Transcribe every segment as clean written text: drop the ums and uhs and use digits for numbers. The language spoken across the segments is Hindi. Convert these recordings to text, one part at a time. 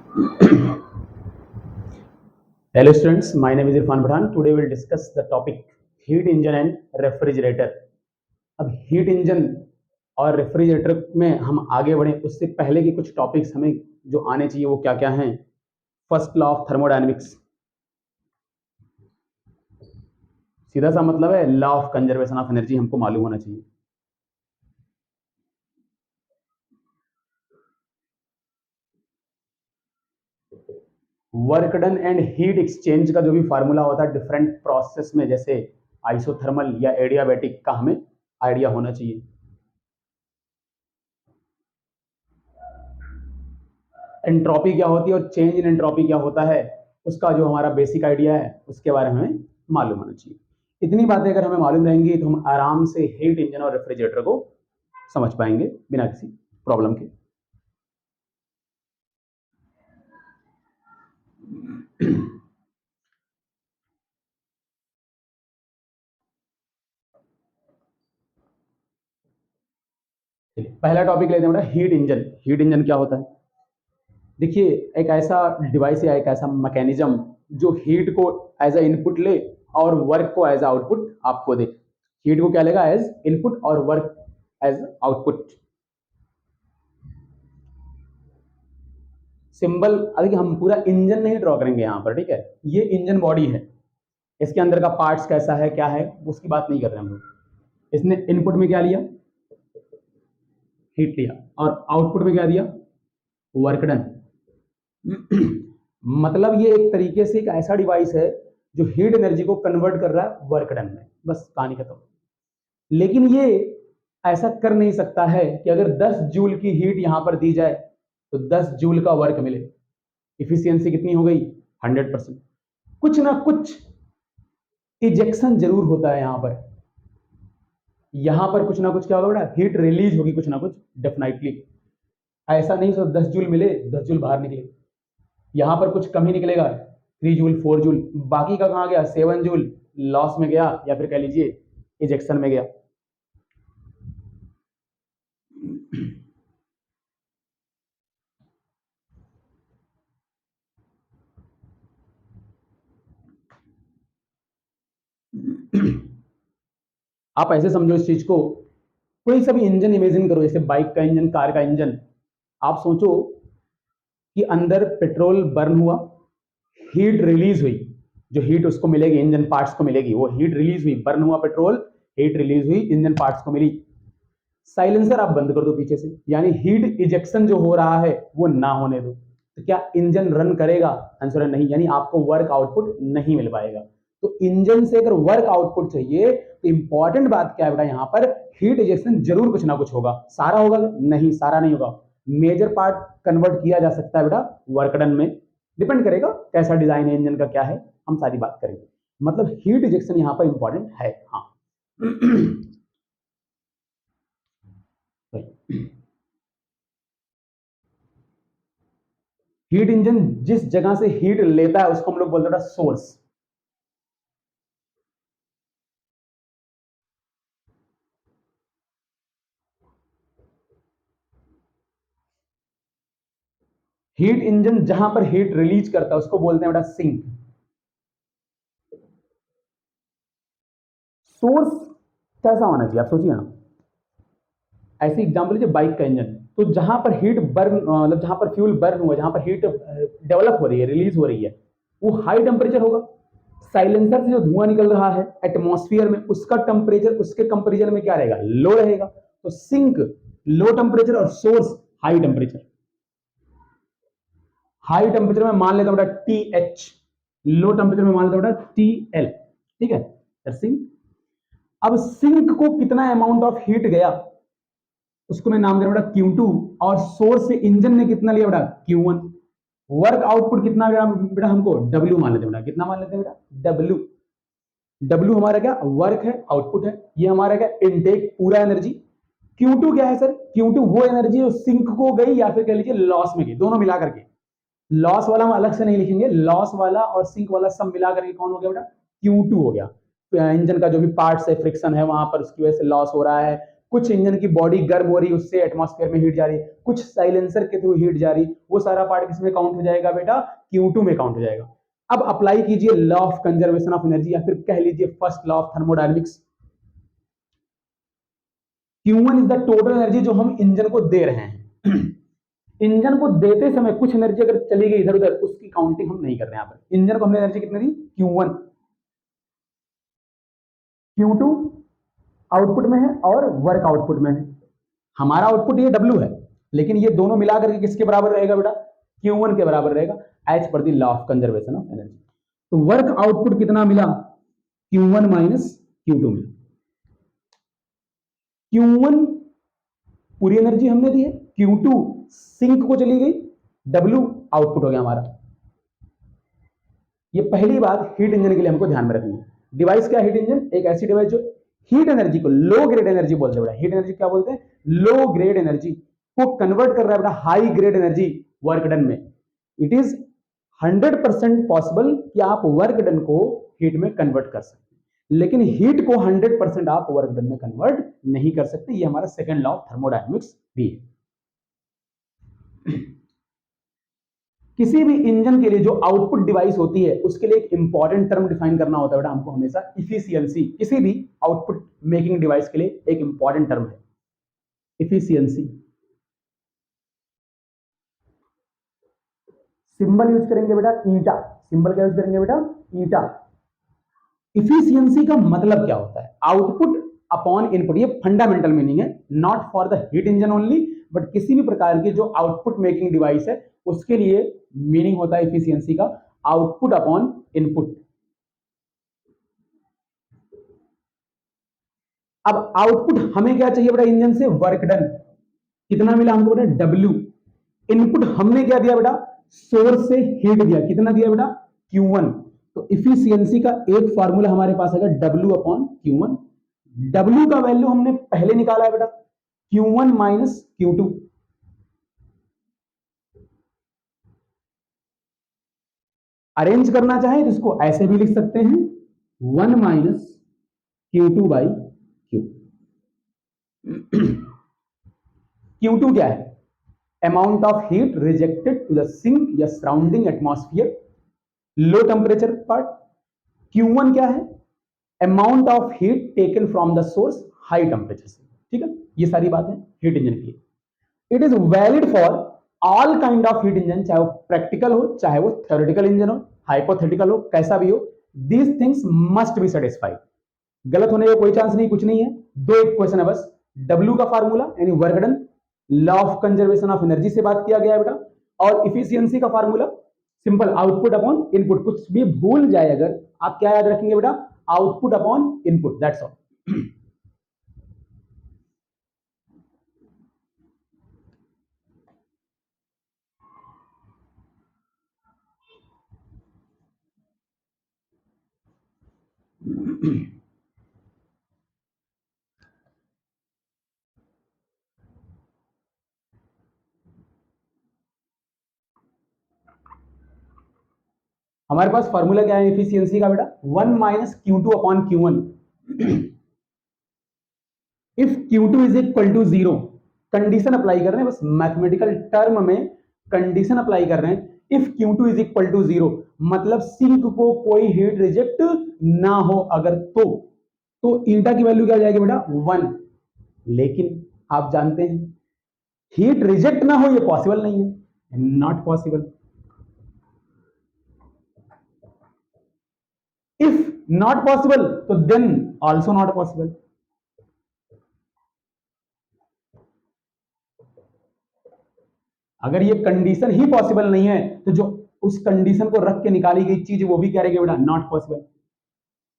Hello students, my name is Irfan Pathan. Today we'll discuss the topic heat engine and refrigerator. अब हीट इंजन और रेफ्रिजरेटर में हम आगे बढ़े उससे पहले के कुछ टॉपिक्स हमें जो आने चाहिए वो क्या क्या हैं। फर्स्ट लॉ ऑफ थर्मोडायनेमिक्स, सीधा सा मतलब है law of conservation of energy हमको मालूम होना चाहिए। Work done and heat exchange का जो भी फार्मूला होता है डिफरेंट प्रोसेस में, जैसे आइसोथर्मल या एडियाबैटिक का, हमें आइडिया होना चाहिए। एंट्रोपी क्या होती है और चेंज इन एंट्रोपी क्या होता है, उसका जो हमारा बेसिक आइडिया है उसके बारे में हमें मालूम होना चाहिए। इतनी बातें अगर हमें मालूम रहेंगी तो हम आराम से हीट इंजन और रेफ्रिजरेटर को समझ पाएंगे बिना किसी प्रॉब्लम के। पहला टॉपिक लेते हैं बेटा, हीट इंजन। हीट इंजन क्या होता है? देखिए, एक ऐसा डिवाइस या एक ऐसा मैकेनिज्म जो हीट को एज अ इनपुट ले और वर्क को एज आउटपुट आपको दे। हीट को क्या लेगा? एज इनपुट और वर्क एज आउटपुट। सिंबल देखिए, हम पूरा इंजन नहीं ड्रॉ करेंगे यहाँ पर, ठीक है? ये इंजन बॉडी है, इसके अंदर का पार्ट्स कैसा है क्या है उसकी बात नहीं कर रहे हम लोग। इसने इनपुट में क्या लिया? हीट लिया, और आउटपुट में क्या दिया? Work done. मतलब ये एक तरीके से एक ऐसा डिवाइस है जो हीट एनर्जी को कन्वर्ट कर रहा है वर्क डन में। बस कहानी खत्म। लेकिन ये ऐसा कर नहीं सकता है कि अगर 10 जूल की हीट यहां पर दी जाए तो 10 जूल का वर्क मिले। इफिशियंसी कितनी हो गई? 100%। कुछ ना कुछ इजेक्शन जरूर होता है यहां पर कुछ ना कुछ क्या होगा बेटा? हीट रिलीज होगी कुछ ना कुछ, डेफिनेटली। ऐसा नहीं सो 10 जूल मिले 10 जूल बाहर निकले, यहां पर कुछ कम ही निकलेगा, 3 जूल 4 जूल, बाकी का कहां गया? 7 जूल लॉस में गया, या फिर कह लीजिए इजेक्शन में गया। आप ऐसे समझो इस चीज को, कोई सा भी इंजन इमेजिन करो, जैसे बाइक का इंजन, कार का इंजन। आप सोचो कि अंदर पेट्रोल बर्न हुआ, हीट रिलीज हुई, जो हीट उसको मिलेगी इंजन पार्ट्स को मिलेगी, वो हीट रिलीज हुई, बर्न हुआ पेट्रोल, हीट रिलीज हुई, इंजन पार्ट्स को मिली। साइलेंसर आप बंद कर दो पीछे से, यानी हीट इजेक्शन जो हो रहा है वो ना होने दो, तो क्या इंजन रन करेगा? आंसर है नहीं, यानी आपको वर्क आउटपुट नहीं मिल पाएगा। तो इंजन से अगर वर्क आउटपुट चाहिए तो इंपॉर्टेंट बात क्या है बेटा? यहां पर हीट इजेक्शन जरूर कुछ ना कुछ होगा। सारा होगा? नहीं, सारा नहीं होगा। मेजर पार्ट कन्वर्ट किया जा सकता है बेटा वर्क डन में। डिपेंड करेगा कैसा डिजाइन है इंजन का, क्या है, हम सारी बात करेंगे। मतलब हीट इजेक्शन यहां पर इंपॉर्टेंट है। हाँ। हीट इंजन जिस जगह से हीट लेता है उसको हम लोग बोलते हैं सोर्स। हीट इंजन जहां पर हीट रिलीज करता है उसको बोलते हैं बेटा सिंक। सोर्स कैसा होना चाहिए आप सोचिए ना। ऐसे एग्जांपल लीजिए, बाइक का इंजन, तो जहां पर हीट बर्न, मतलब जहां पर फ्यूल बर्न हुआ, जहां पर हीट डेवलप हो रही है, रिलीज हो रही है, वो हाई टेम्परेचर होगा। साइलेंसर से जो धुआं निकल रहा है एटमॉस्फेयर में, उसका टेम्परेचर उसके कंपेरिजन में क्या रहेगा? लो रहेगा। तो सिंक लो टेम्परेचर और source high temperature. High temperature में मान लेता हूं बेटा टी एच, लो टेम्परेचर में मान लेता हूं बेटा टी एल। ठीक है, सिंक। अब सिंक को कितना अमाउंट ऑफ हीट गया उसको मैं नाम दे रहा हूं बेटा Q2, और सोर्स से इंजन ने कितना लिया बेटा? Q1। वर्क आउटपुट कितना गया बेटा? हमको W मान लेते हैं बेटा। कितना मान लेते हैं बेटा? W। W हमारा क्या? वर्क है, आउटपुट है। ये हमारा क्या? इनटेक, पूरा एनर्जी। Q2 क्या है सर? Q2 वो एनर्जी जो सिंक को गई या फिर कह लीजिए लॉस में गई, दोनों मिला करके। लॉस वाला हम अलग से नहीं लिखेंगे, लॉस वाला और सिंक वाला सब मिला करके कौन हो गया बेटा? Q2 हो गया। इंजन का जो भी पार्ट्स है, फ्रिक्शन है, वहां पर उसकी वजह से लॉस हो रहा है, कुछ इंजन की बॉडी गर्म हो रही है, उससे एटमॉस्फेयर में हीट जा रही है, कुछ साइलेंसर के थ्रू हीट जा रही, वो सारा पार्ट किसमें काउंट हो जाएगा बेटा, Q2 में काउंट हो जाएगा। अब अप्लाई कीजिए law of conservation of energy, या फिर कह लीजिए first law of thermodynamics. Q1 is the total energy जो हम इंजन को दे रहे हैं। इंजन को देते समय कुछ एनर्जी अगर चली गई इधर उधर, उसकी काउंटिंग हम नहीं कर रहे हैं। यहाँ पर इंजन को हमने एनर्जी कितनी दी, Q1, Q2 आउटपुट में है और वर्क आउटपुट में है। हमारा आउटपुट ये W है, लेकिन ये दोनों मिलाकर के किसके बराबर रहेगा बेटा, Q1 के बराबर रहेगा, as per the law of conservation of energy. तो वर्क आउटपुट कितना मिला, Q1 माइनस Q2 मिला। Q1 पूरी एनर्जी हमने दी है, Q2 सिंक को चली गई, W आउटपुट हो गया हमारा। ये पहली बात हीट इंजन के लिए हमको ध्यान में रखनी है। डिवाइस क्या है, हीट इंजन एक ऐसी डिवाइस जो हीट एनर्जी को, लो ग्रेड एनर्जी बोलते हैं, हीट एनर्जी क्या बोलते हैं, लो ग्रेड एनर्जी को कन्वर्ट कर रहा है बेटा high grade energy work done में। इट इज 100% पॉसिबल कि आप वर्क डन को हीट में कन्वर्ट कर सकते हैं, लेकिन हीट को 100% आप वर्क डन में कन्वर्ट नहीं कर सकते। ये हमारा सेकंड लॉ ऑफ थर्मोडायनेमिक्स भी है। किसी भी इंजन के लिए जो आउटपुट डिवाइस होती है, उसके लिए एक इंपॉर्टेंट टर्म डिफाइन करना होता है बेटा हमको हमेशा, इफिशियंसी। किसी भी आउटपुट मेकिंग डिवाइस के लिए एक इंपॉर्टेंट टर्म है इफिशियंसी। सिंबल यूज करेंगे बेटा ईटा, सिंबल क्या यूज करेंगे बेटा, ईटा। इफिशियंसी का मतलब क्या होता है, आउटपुट अपॉन इनपुट। ये फंडामेंटल मीनिंग है, not for the heat engine only, but किसी भी प्रकार की जो आउटपुट मेकिंग डिवाइस है उसके लिए मीनिंग होता है इफिशियंसी का, आउटपुट अपॉन इनपुट। अब आउटपुट हमें क्या चाहिए बेटा इंजन से, वर्क डन कितना मिला हमको बेटा, W। इनपुट हमने क्या दिया बेटा, सोर्स से हीट दिया, कितना दिया बेटा, Q1। तो इफिशियंसी का एक फार्मूला हमारे पास है W अपॉन Q1। W का वैल्यू हमने पहले निकाला है बेटा, Q1 माइनस Q2। अरेंज करना चाहे तो इसको ऐसे भी लिख सकते हैं, 1 minus Q2 by Q। Q2 क्या है, amount of heat rejected to the sink या surrounding atmosphere, low temperature part. Q1 क्या है, amount of heat taken from the source high temperature से। ठीक है, ये सारी बातें हीट इंजन की। It is valid for all kind of heat engine, चाहे वो प्रैक्टिकल हो, चाहे वो थ्योरेटिकल इंजन हो, हाइपोथेटिकल हो, कैसा भी हो, these things must be satisfied. गलत होने का कोई चांस नहीं, कुछ नहीं है। दो एक क्वेश्चन है बस, W का फार्मूला यानी work done, law of conservation of energy से बात किया गया है बेटा, और इफिशियंसी का formula simple output upon input. कुछ भी भूल जाए अगर, आप क्या याद रखेंगे बेटा, output upon input, that's all. हमारे पास फॉर्मूला क्या है इफिशियंसी का बेटा, 1 minus Q2 upon Q1। If Q2 is equal to 0, condition apply कर रहे हैं, बस मैथमेटिकल टर्म में कंडीशन अप्लाई कर रहे हैं। If Q2 is equal to 0 मतलब सिंक को कोई हीट रिजेक्ट ना हो अगर, तो ईटा की वैल्यू क्या आ जाएगी बेटा, 1। लेकिन आप जानते हैं हीट रिजेक्ट ना हो ये पॉसिबल नहीं है, not possible. If not possible तो देन ऑल्सो नॉट पॉसिबल। अगर ये कंडीशन ही पॉसिबल नहीं है तो जो उस कंडीशन को रख के निकाली गई चीज वो भी क्या रहेगी बेटा, नॉट पॉसिबल।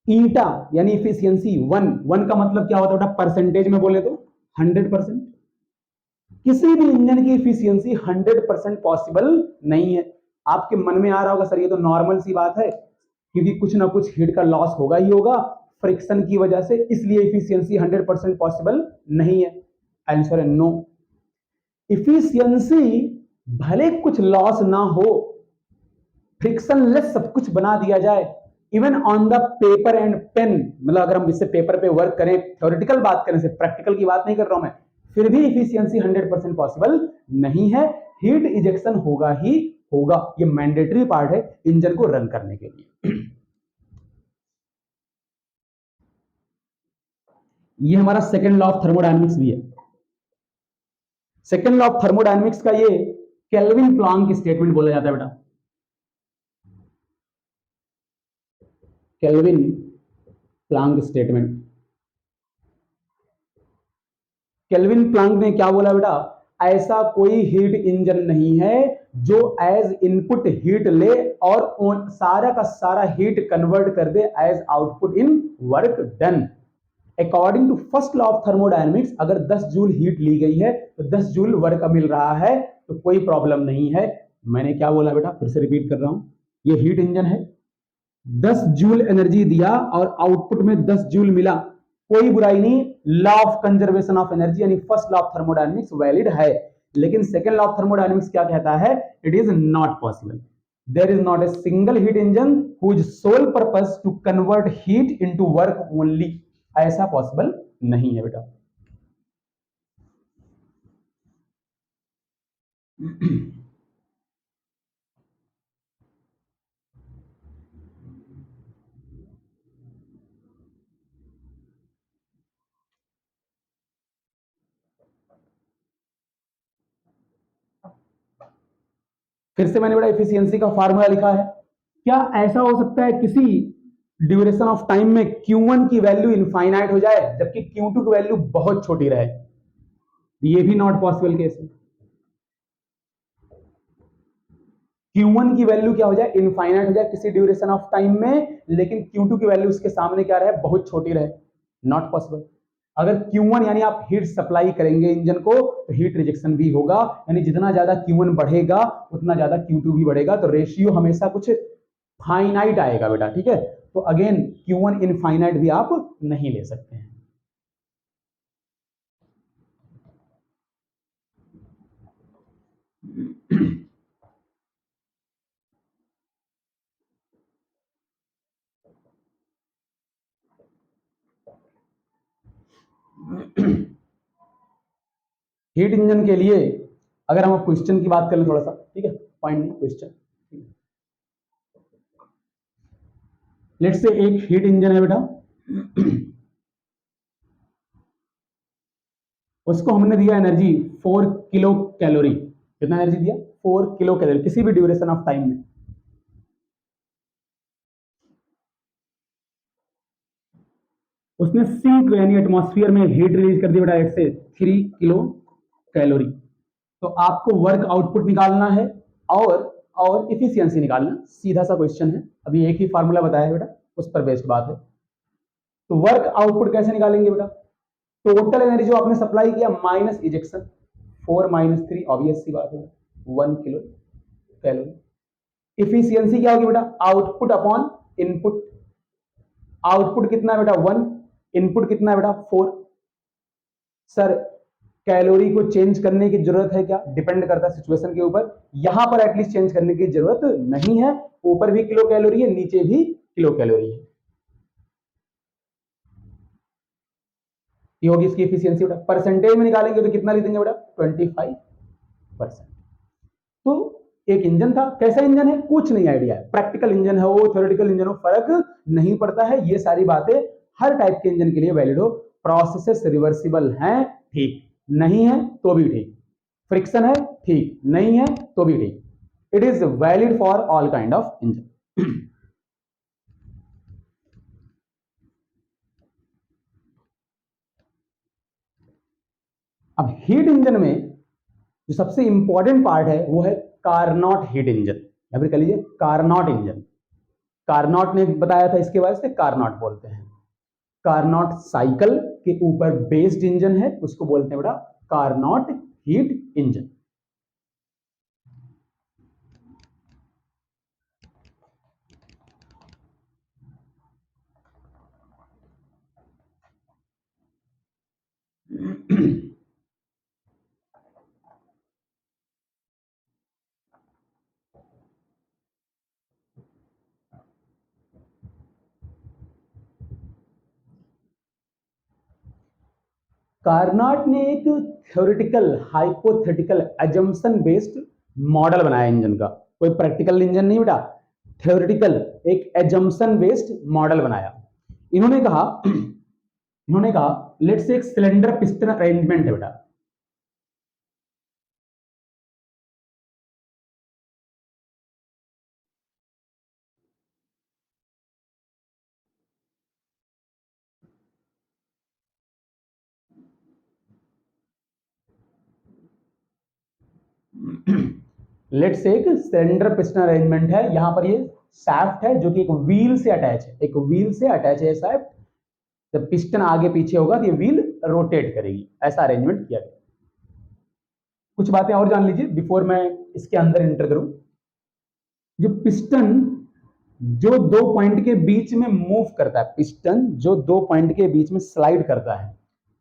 ईटा यानी इफिशियंसी 1 का मतलब क्या होता है बेटा, परसेंटेज में बोले तो 100%। किसी भी इंजन की इफिशियंसी 100% पॉसिबल नहीं है। आपके मन में आ रहा होगा सर ये तो नॉर्मल सी बात है, क्योंकि कुछ ना कुछ हीट का लॉस होगा ही होगा फ्रिक्शन की वजह से, इसलिए इफिशियंसी 100% पॉसिबल नहीं है। आंसर है नो। इफिशियंसी भले कुछ लॉस ना हो, फ्रिक्शनलेस सब कुछ बना दिया जाए, even on the paper and pen, मतलब अगर हम इससे पेपर पे वर्क करें, थ्योरेटिकल बात करें, सिर्फ प्रैक्टिकल की बात नहीं कर रहा हूं मैं, फिर भी इफिशियंसी 100% पॉसिबल नहीं है। हीट इजेक्शन होगा ही होगा, ये मैंडेटरी पार्ट है इंजन को रन करने के लिए। ये हमारा सेकेंड लॉ ऑफ थर्मोडायनेमिक्स भी है। सेकेंड लॉ ऑफ थर्मोडायनेमिक्स का ये केल्विन प्लांक स्टेटमेंट बोला जाता है बेटा। Kelvin Planck statement. Kelvin Planck ने क्या बोला बेटा, ऐसा कोई हीट इंजन नहीं है जो एज इनपुट हीट ले और सारा का सारा हीट कन्वर्ट कर दे as output in work done. According to first law of thermodynamics, अगर 10 जूल हीट ली गई है तो 10 जूल वर्क मिल रहा है तो कोई प्रॉब्लम नहीं है। मैंने क्या बोला बेटा, फिर से रिपीट कर रहा हूं, ये हीट इंजन है, 10 जूल एनर्जी दिया और आउटपुट में 10 जूल मिला, कोई बुराई नहीं, law of conservation of energy यानी first law of thermodynamics valid है। लेकिन सेकंड लॉ ऑफ थर्मोडायनेमिक्स क्या कहता है, it is not possible, there is not a single heat engine whose sole purpose to convert heat into work only, ऐसा पॉसिबल नहीं है बेटा। फिर से मैंने बड़ा एफिशिएंसी का फार्मूला लिखा है। क्या ऐसा हो सकता है किसी ड्यूरेशन ऑफ टाइम में Q1 की वैल्यू इनफाइनाइट हो जाए जबकि Q2 की वैल्यू बहुत छोटी रहे? ये भी नॉट पॉसिबल केस है। Q1 की वैल्यू क्या हो जाए, इनफाइनाइट हो जाए किसी ड्यूरेशन ऑफ टाइम में, लेकिन Q2 की वैल्यू उसके सामने क्या रहे, बहुत छोटी रहे, नॉट पॉसिबल। अगर Q1 यानी आप हीट सप्लाई करेंगे इंजन को तो हीट रिजेक्शन भी होगा, यानी जितना ज्यादा Q1 बढ़ेगा उतना ज्यादा Q2 भी बढ़ेगा, तो रेशियो हमेशा कुछ फाइनाइट आएगा बेटा, ठीक है। तो अगेन Q1 इनफाइनाइट भी आप नहीं ले सकते हैं। हीट इंजन के लिए अगर हम क्वेश्चन की बात करें थोड़ा सा, ठीक है, पॉइंट नहीं क्वेश्चन। लेट्स से एक हीट इंजन है बेटा, उसको हमने दिया एनर्जी 4 किलो कैलोरी। कितना एनर्जी दिया, 4 किलो कैलोरी, किसी भी ड्यूरेशन ऑफ टाइम में। उसने C यानी एटमॉस्फेयर में हीट रिलीज कर दी बेटा, 8 से 3 किलो कैलोरी। तो आपको वर्क आउटपुट निकालना है और इफिशियंसी निकालना, सीधा सा क्वेश्चन है। अभी एक ही फार्मूला बताया है बेटा, उस पर बेस्ड बात है। तो वर्क आउटपुट कैसे निकालेंगे बेटा, टोटल एनर्जी जो आपने सप्लाई किया माइनस इजेक्शन, 4 माइनस 3, ऑब्वियस सी बात है, 1 किलो कैलोरी। इफिशियंसी क्या होगी बेटा, आउटपुट अपॉन इनपुट। आउटपुट कितना है बेटा 1, इनपुट कितना है बेटा 4। सर कैलोरी को चेंज करने की जरूरत है क्या, डिपेंड करता है सिचुएशन के ऊपर। यहां पर एटलीस्ट चेंज करने की जरूरत नहीं है, ऊपर भी किलो कैलोरी है, नीचे भी किलो कैलोरी है। ये होगी इसकी एफिशिएंसी बेटा। परसेंटेज में निकालेंगे तो कितना लिखेंगे बेटा, 25%। तो एक इंजन था, कैसा इंजन है कुछ नहीं आइडिया है, प्रैक्टिकल इंजन है वो, थ्योरेटिकल इंजन हो, फर्क नहीं पड़ता है। ये सारी बातें हर टाइप के इंजन के लिए वैलिड हो। प्रोसेसेस रिवर्सिबल हैं, ठीक, नहीं है तो भी ठीक, फ्रिक्शन है ठीक, नहीं है तो भी ठीक, it is valid for all kind of engine. अब हीट इंजन में जो सबसे इंपॉर्टेंट पार्ट है वो है कार्नोट हीट इंजन, या फिर कह लीजिए कार्नोट इंजन। कार्नोट ने बताया था, इसके वजह से कार्नोट बोलते हैं। कार्नोट साइकिल के ऊपर बेस्ड इंजन है, उसको बोलते हैं बेटा कार्नोट हीट इंजन। कार्नाट ने एक theoretical hypothetical assumption based model बनाया इंजन का, कोई प्रैक्टिकल इंजन नहीं बेटा, थ्योरेटिकल एक एजम्पशन बेस्ड मॉडल बनाया। इन्होंने कहा लेट्स से एक सिलेंडर पिस्टन अरेंजमेंट है बेटा, लेट से एक सिलेंडर पिस्टन अरेंजमेंट है, यहां पर ये शाफ्ट है जो कि एक व्हील से अटैच है, एक व्हील से अटैच है शाफ्ट, जब पिस्टन आगे पीछे होगा तो ये व्हील रोटेट करेगी, ऐसा अरेंजमेंट किया गया। कुछ बातें और जान लीजिए बिफोर मैं इसके अंदर एंटर करूं। जो पिस्टन जो दो पॉइंट के बीच में मूव करता है, पिस्टन जो दो पॉइंट के बीच में स्लाइड करता है,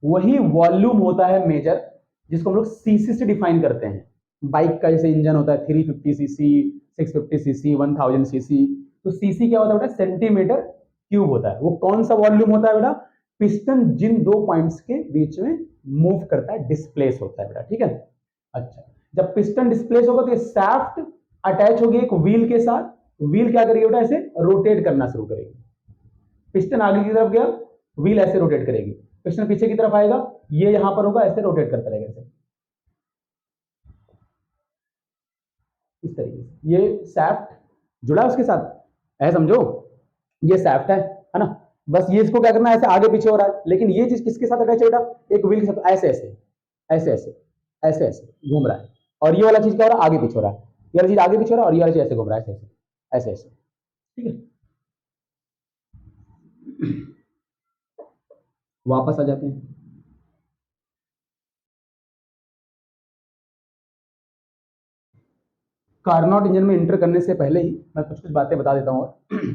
वही वॉल्यूम होता है मेजर, जिसको हम लोग सीसी से डिफाइन करते हैं। बाइक का जैसे इंजन होता है 350 सीसी, 650 सीसी, 1000 सीसी, तो सीसी क्या होता है बेटा, सेंटीमीटर क्यूब होता है। वो कौन सा वॉल्यूम होता है बेटा, पिस्टन जिन दो पॉइंट्स के बीच में मूव करता है, डिस्प्लेस होता है बेटा, ठीक है। अच्छा, जब पिस्टन डिस्प्लेस होगा तो ये शाफ्ट अटैच होगी एक व्हील के साथ, व्हील क्या करेगी बेटा, ऐसे रोटेट करना शुरू करेगी। पिस्टन आगे की तरफ गया, व्हील ऐसे रोटेट करेगी, पिस्टन पीछे की तरफ आएगा, ये यहां पर होगा, ऐसे रोटेट करता रहेगा, ऐसे इस तरीके से ये सैफ्ट जुड़ा है उसके साथ, ऐसा समझो ये सैफ्ट है ना। बस ये इसको क्या करना है, ऐसे आगे पीछे हो रहा है, लेकिन ये चीज किसके साथ अटैच है बेटा, एक व्हील के साथ, ऐसे ऐसे ऐसे ऐसे ऐसे ऐसे घूम रहा है। और ये वाला चीज क्या हो रहा है, आगे पीछे हो रहा है, ये वाला चीज आगे पीछे हो रहा है, और ये वाला चीज ऐसे घूम रहा है, ऐसे ऐसे ऐसे ऐसे, ठीक है। वापस आ जाते हैं। कार्नोट इंजन में इंटर करने से पहले ही मैं कुछ कुछ बातें बता देता हूँ। और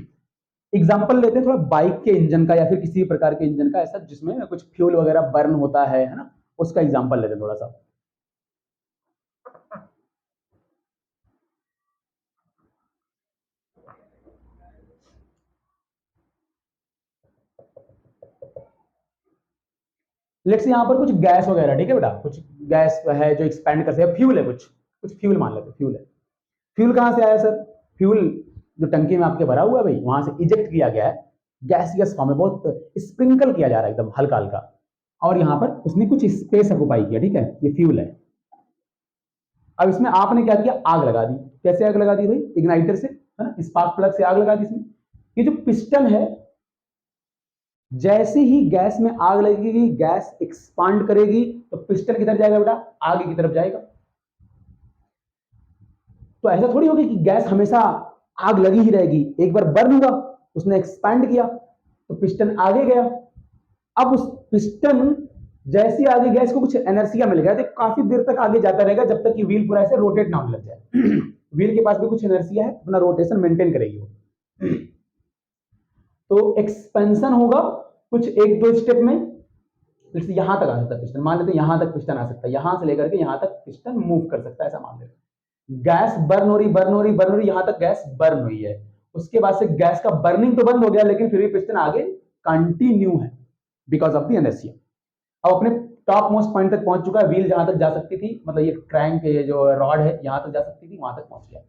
एग्जाम्पल लेते हैं थोड़ा बाइक के इंजन का या फिर किसी प्रकार के इंजन का, ऐसा जिसमें कुछ फ्यूल वगैरह बर्न होता है ना, उसका एग्जाम्पल लेते हैं थोड़ा सा। लेट्स यहाँ पर कुछ गैस वगैरह, ठीक है बेटा, कुछ गैस है जो एक्सपेंड करते हैं, फ्यूल है, कुछ कुछ फ्यूल मान लेते हैं, फ्यूल है। फ्यूल कहाँ से आया सर, फ्यूल जो टंकी में आपके भरा हुआ है भाई, वहां से इजेक्ट किया गया है, गैस फॉर्म में बहुत स्प्रिंकल किया जा रहा है एकदम हल्का हल्का, और यहाँ पर उसने कुछ स्पेस ऑक्युपाई किया, ठीक है, ये फ्यूल है। अब इसमें आपने क्या किया, आग लगा दी। कैसे आग लगा दी भाई, इग्नाइटर से, है ना, स्पार्क प्लग से आग लगा दी इसमें। ये जो पिस्टन है, जैसे ही गैस में आग लगेगी, गैस एक्सपांड करेगी, तो पिस्टन किधर जाएगा बेटा, आगे की तरफ जाएगा। तो ऐसा थोड़ी होगी कि गैस हमेशा आग लगी ही रहेगी, एक बार बर्न हुआ, उसने एक्सपैंड किया तो पिस्टन आगे गया। अब उस पिस्टन जैसे आगे गैस को कुछ एनर्सिया मिल गया तो काफी देर तक आगे जाता रहेगा, जब तक कि व्हील पूरा ऐसे रोटेट ना होने लग जाए। व्हील के पास भी कुछ एनर्सिया है, अपना रोटेशन मेंटेन करेगी वो। तो एक्सपेंशन होगा कुछ एक दो स्टेप में, जैसे यहां तक आ सकता है पिस्टन, मान लेते हैं यहां तक पिस्टन आ सकता है, यहां से लेकर के यहां तक पिस्टन मूव कर सकता है, ऐसा मान लेते हैं। गैस बर्न हो रही बर्न हो रही बर्न हो रही, यहां तक गैस बर्न हुई है, उसके बाद से गैस का बर्निंग तो बंद हो गया, लेकिन फिर भी पिस्टन आगे कंटिन्यू है बिकॉज ऑफ द एनर्सिया। अब अपने टॉप मोस्ट पॉइंट तक पहुंच चुका है, व्हील जहां तक जा सकती थी, मतलब ये क्रैंक, ये जो रॉड है यहां तक जा सकती थी, वहां तक पहुंच गया।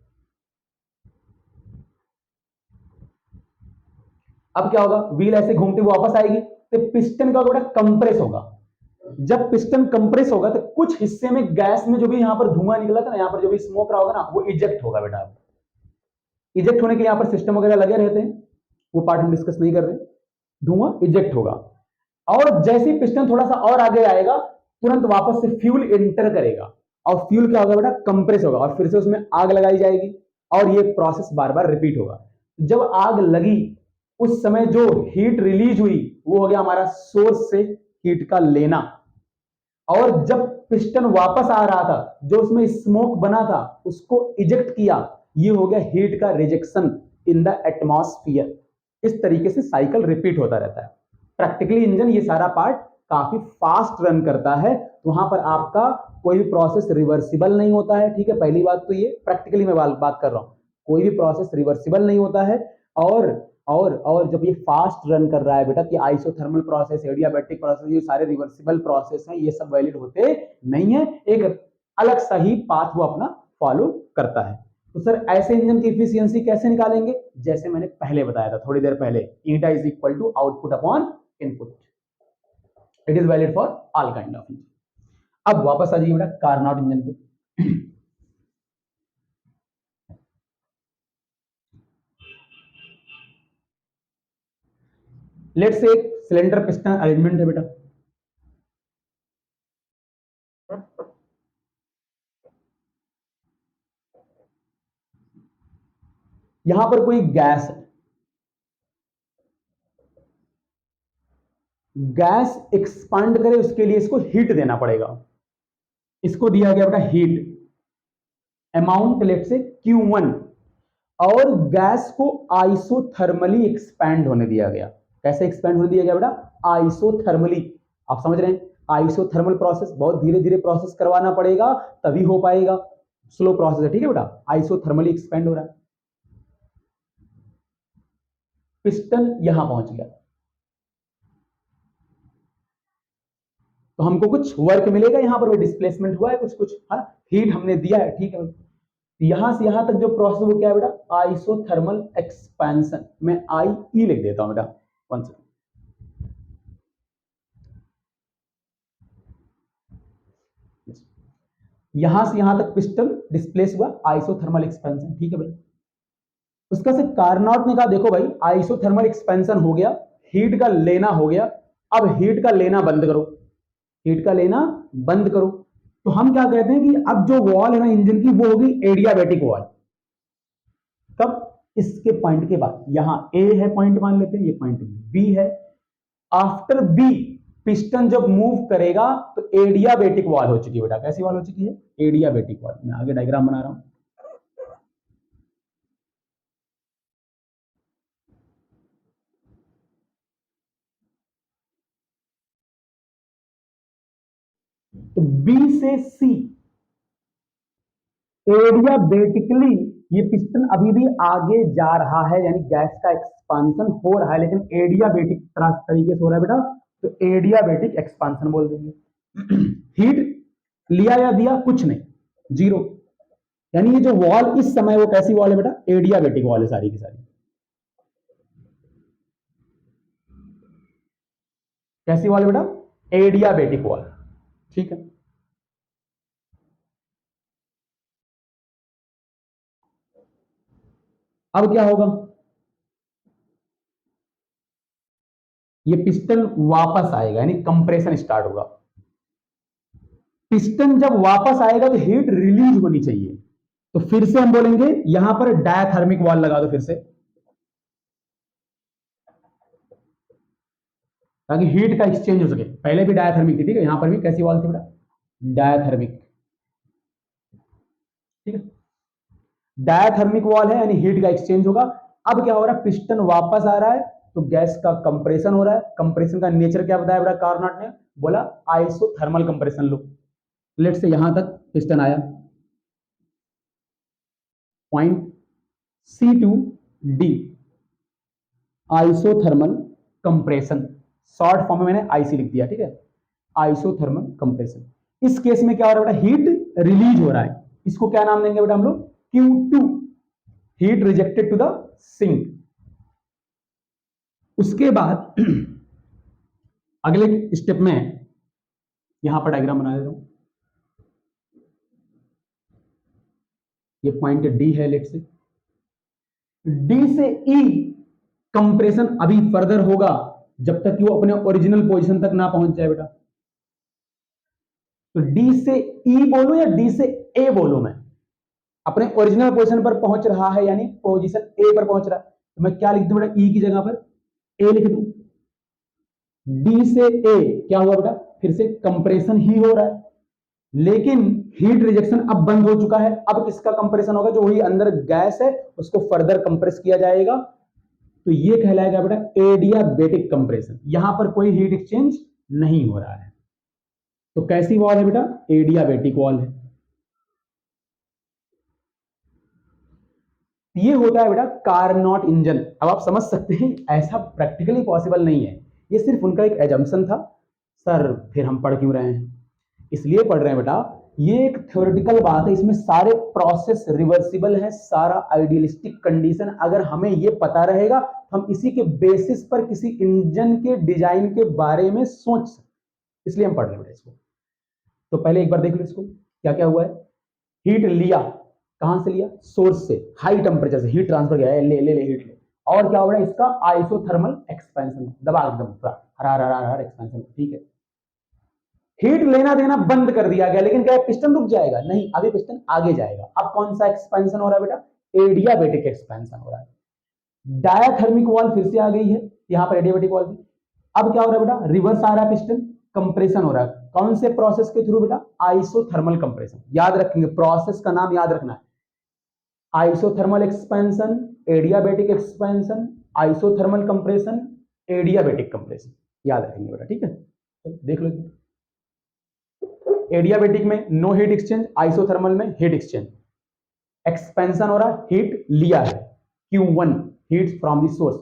अब क्या होगा, व्हील ऐसे घूमते हुए वापस आएगी, तो पिस्टन का बेटा कंप्रेस होगा। जब पिस्टन कंप्रेस होगा तो कुछ हिस्से में गैस में जो भी यहां पर धुआं निकला था ना, यहां पर जो भी स्मोक रहा होगा ना, वो इजेक्ट होगा बेटा। इजेक्ट होने के यहाँ पर सिस्टम वगैरह लगे रहते हैं, वो पार्ट हम डिस्कस नहीं कर रहे। धुआं इजेक्ट होगा, और जैसे ही पिस्टन थोड़ा सा और आगे आएगा, तुरंत वापस से फ्यूल एंटर करेगा, और फ्यूल क्या होगा बेटा, कंप्रेस होगा, और फिर से उसमें आग लगाई जाएगी, और ये प्रोसेस बार बार रिपीट होगा। जब आग लगी, उस समय जो हीट रिलीज हुई वो हो गया हमारा सोर्स से हीट का लेना, और जब पिस्टन वापस आ रहा था, जो उसमें स्मोक बना था उसको इजेक्ट किया, ये हो गया हीट का रिजेक्शन इन द एटमॉस्फियर। इस तरीके से साइकिल रिपीट होता रहता है। प्रैक्टिकली इंजन ये सारा पार्ट काफी फास्ट रन करता है, वहां पर आपका कोई भी प्रोसेस रिवर्सिबल नहीं होता है, ठीक है। पहली बात तो ये प्रैक्टिकली मैं बात कर रहा हूं, कोई भी प्रोसेस रिवर्सिबल नहीं होता है, और और जब ये फास्ट रन कर रहा है बेटा, कि आइसोथर्मल प्रोसेस, एडियाबैटिक प्रोसेस, ये सारे रिवर्सिबल प्रोसेस हैं, ये सब वैलिड होते नहीं है, एक अलग सा ही पाथ वो अपना फॉलो करता है। तो सर ऐसे इंजन की इफिशियंसी कैसे निकालेंगे? जैसे मैंने पहले बताया था थोड़ी देर पहले, eta is equal to output upon input, it is valid for all kind of engine. अब वापस आ जाइए बेटा कार्नोट इंजन पे। लेट्स से एक सिलेंडर पिस्टन अरेंजमेंट है बेटा, यहां पर कोई गैस है, गैस एक्सपांड करे उसके लिए इसको हीट देना पड़ेगा, इसको दिया गया बेटा हीट अमाउंट लेट से Q1, और गैस को आइसोथर्मली एक्सपैंड होने दिया गया। कैसे एक्सपैंड होने दिया गया बेटा? आइसोथर्मली। आप समझ रहे हैं, आइसोथर्मल प्रोसेस बहुत धीरे धीरे प्रोसेस करवाना पड़ेगा तभी हो पाएगा, स्लो प्रोसेस है, ठीक है बेटा। आइसोथर्मली एक्सपैंड हो रहा है, पिस्टन यहां पहुंच गया तो हमको कुछ वर्क मिलेगा, यहां पर डिस्प्लेसमेंट हुआ है, कुछ कुछ है, हीट हमने दिया है, ठीक है। यहां से यहां तक जो प्रोसेस वो क्या है बेटा? Isothermal expansion. मैं आई ई लिख देता हूं बेटा, वन सेकंड। यहां से यहां तक पिस्टन डिस्प्लेस हुआ, आइसोथर्मल एक्सपेंशन, ठीक है भाई। उसका से कार्नोट ने कहा देखो भाई आइसोथर्मल एक्सपेंशन हो गया, हीट का लेना हो गया, अब हीट का लेना बंद करो, हीट का लेना बंद करो। तो हम क्या कहते हैं कि अब जो वॉल है ना इंजन की वो होगी एडियाबैटिक वॉल। कब? इसके पॉइंट के बाद, यहां ए है पॉइंट मान लेते हैं, ये पॉइंट बी है, आफ्टर बी पिस्टन जब मूव करेगा तो एडियाबैटिक वॉल हो चुकी है बेटा। कैसी वॉल हो चुकी है? Adiabatic wall. मैं आगे डायग्राम बना रहा हूं। तो बी से सी एडियाबेटिकली ये पिस्टन अभी भी आगे जा रहा है, यानी गैस का एक्सपांशन हो रहा है, लेकिन एडियाबेटिक तरीके से हो रहा है बेटा, तो एडियाबेटिक एक्सपांशन बोल देंगे। हीट लिया या दिया? कुछ नहीं, जीरो। यानी ये जो वॉल इस समय वो कैसी वॉल है बेटा? एडियाबेटिक वॉल है सारी की सारी। कैसी वॉल है बेटा? एडियाबेटिक वॉल, ठीक है। अब क्या होगा? ये पिस्टन वापस आएगा, यानी कंप्रेशन स्टार्ट होगा। पिस्टन जब वापस आएगा तो हीट रिलीज होनी चाहिए, तो फिर से हम बोलेंगे यहां पर डायथर्मिक वॉल लगा दो फिर से, ताकि हीट का एक्सचेंज हो सके। पहले भी डायथर्मिक थी, ठीक है, यहां पर भी कैसी वॉल थी बेटा? डायथर्मिक, ठीक है। डायथर्मिक वॉल है, यानी हीट का एक्सचेंज होगा। अब क्या हो रहा है? पिस्टन वापस आ रहा है तो गैस का कंप्रेशन हो रहा है। कंप्रेशन का नेचर क्या बताया बेटा कार्नोट ने? बोला आइसोथर्मल कंप्रेशन लो। लेट से यहां तक पिस्टन आया, point C to D, isothermal compression, short form में मैंने आईसी लिख दिया, ठीक है। आइसोथर्मल कंप्रेशन, इस केस में क्या हो रहा है बेटा? हीट रिलीज हो रहा है, इसको क्या नाम देंगे बेटा हम लोग? Q2, heat rejected to the sink. उसके बाद अगले स्टेप में यहां पर डायग्राम बना देता हूं, ये पॉइंट डी है, लेट से डी से ई कंप्रेशन अभी फर्दर होगा जब तक कि वो अपने ओरिजिनल पोजीशन तक ना पहुंच जाए बेटा। तो डी से ई बोलूं या डी से ए बोलूं? मैं अपने ओरिजिनल पोजीशन पर पहुंच रहा है, यानी पोजीशन ए पर पहुंच रहा है, तो मैं क्या लिख दूं बेटा? ई की जगह पर ए लिख दूं। डी से ए क्या हुआ बेटा? फिर से कंप्रेशन ही हो रहा है, लेकिन हीट रिजेक्शन अब बंद हो चुका है। अब किसका कंप्रेशन होगा? जो वही अंदर गैस है उसको फर्दर कंप्रेस किया जाएगा, तो ये कहलाएगा बेटा एडियाबेटिक कंप्रेशन। यहां पर कोई हीट एक्सचेंज नहीं हो रहा है, तो कैसी वॉल है बेटा? एडियाबेटिक वॉल है। ये होता है बेटा कार्नोट इंजन। अब आप समझ सकते हैं ऐसा प्रैक्टिकली पॉसिबल नहीं है, ये सिर्फ उनका एक एजम्पशन था। सर फिर हम पढ़ क्यों रहे हैं? इसलिए पढ़ रहे हैं बेटा, ये एक थ्योरेटिकल बात है, इसमें सारे प्रोसेस रिवर्सिबल है, सारा आइडियलिस्टिक कंडीशन अगर हमें ये पता रहेगा हम इसी के बेसिस पर किसी इंजन के डिजाइन के बारे में सोच सकते, इसलिए हम पढ़ रहे हैं इसको। तो पहले एक बार देख लो इसको क्या क्या हुआ है। हीट लिया, कहां से लिया? सोर्स से, हाई टेम्परेचर से हीट ट्रांसफर किया है, ले ले ले हीट ले। और क्या हो रहा है इसका? आइसोथर्मल एक्सपेंशन, दबा एकदम पूरा हरा हरा हरा एक्सपेंशन, ठीक है। हीट लेना देना बंद कर दिया गया, लेकिन क्या पिस्टन रुक जाएगा? नहीं, अभी पिस्टन आगे जाएगा। अब कौन सा एक्सपेंशन हो रहा है बेटा? एडियाबेटिक एक्सपेंशन हो रहा है। डायाथर्मिक वॉल फिर से आ गई है, यहां पर एडियाबेटिक वॉल थी। अब क्या हो रहा है बेटा? रिवर्स आ रहा है पिस्टन, कंप्रेशन हो रहा है। कौन से प्रोसेस के थ्रू बेटा? Isothermal compression. याद रखेंगे, प्रोसेस का नाम याद रखना है, isothermal expansion, adiabatic expansion, isothermal compression, adiabatic compression, याद रखेंगे बेटा, ठीक है। तो देख लो, एडियाबेटिक में नो हीट एक्सचेंज, आइसोथर्मल में हीट एक्सचेंज। एक्सपेंशन हो रहा, हीट लिया है, Q1 heat from the source.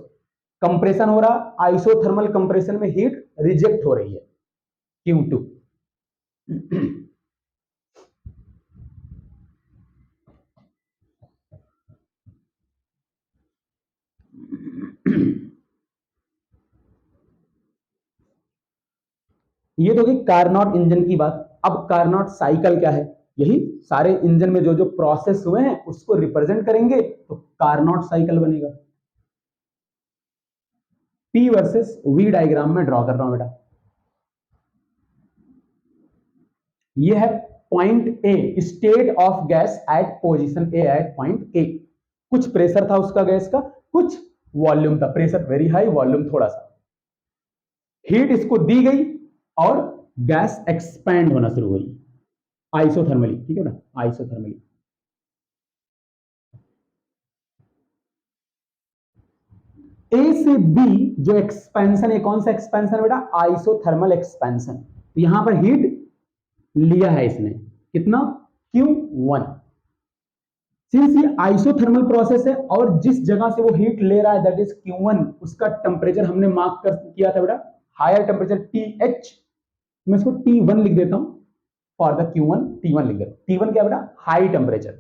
Compression हो रहा, आइसोथर्मल कंप्रेशन में हीट रिजेक्ट हो रही है, Q2। ये तो होगी कार्नोट इंजन की बात। अब कार्नोट साइकिल क्या है? यही सारे इंजन में जो जो प्रोसेस हुए हैं उसको रिप्रेजेंट करेंगे, तो कार्नोट साइकिल बनेगा। P वर्सेस V डायग्राम में ड्रॉ कर रहा हूं बेटा। ये है point A, state of gas at position A at point A. कुछ प्रेशर था उसका गैस का, कुछ वॉल्यूम था, प्रेशर वेरी हाई, वॉल्यूम थोड़ा सा। हीट इसको दी गई और गैस एक्सपैंड होना शुरू हुई आइसोथर्मली, ठीक है ना, आइसोथर्मली। ए से बी जो एक्सपेंशन है, कौन सा एक्सपेंशन है बेटा? Isothermal expansion. तो यहां पर हीट लिया है इसने, कितना? Q1। सिंस ये आइसोथर्मल प्रोसेस है और जिस जगह से वो हीट ले रहा है दैट इज Q1, उसका टेम्परेचर हमने मार्क कर किया था बेटा, हायर टेम्परेचर TH। मैं इसको T1 लिख देता हूं फॉर द Q1, T1 लिख देता हूं। T1 क्या बेटा? High temperature,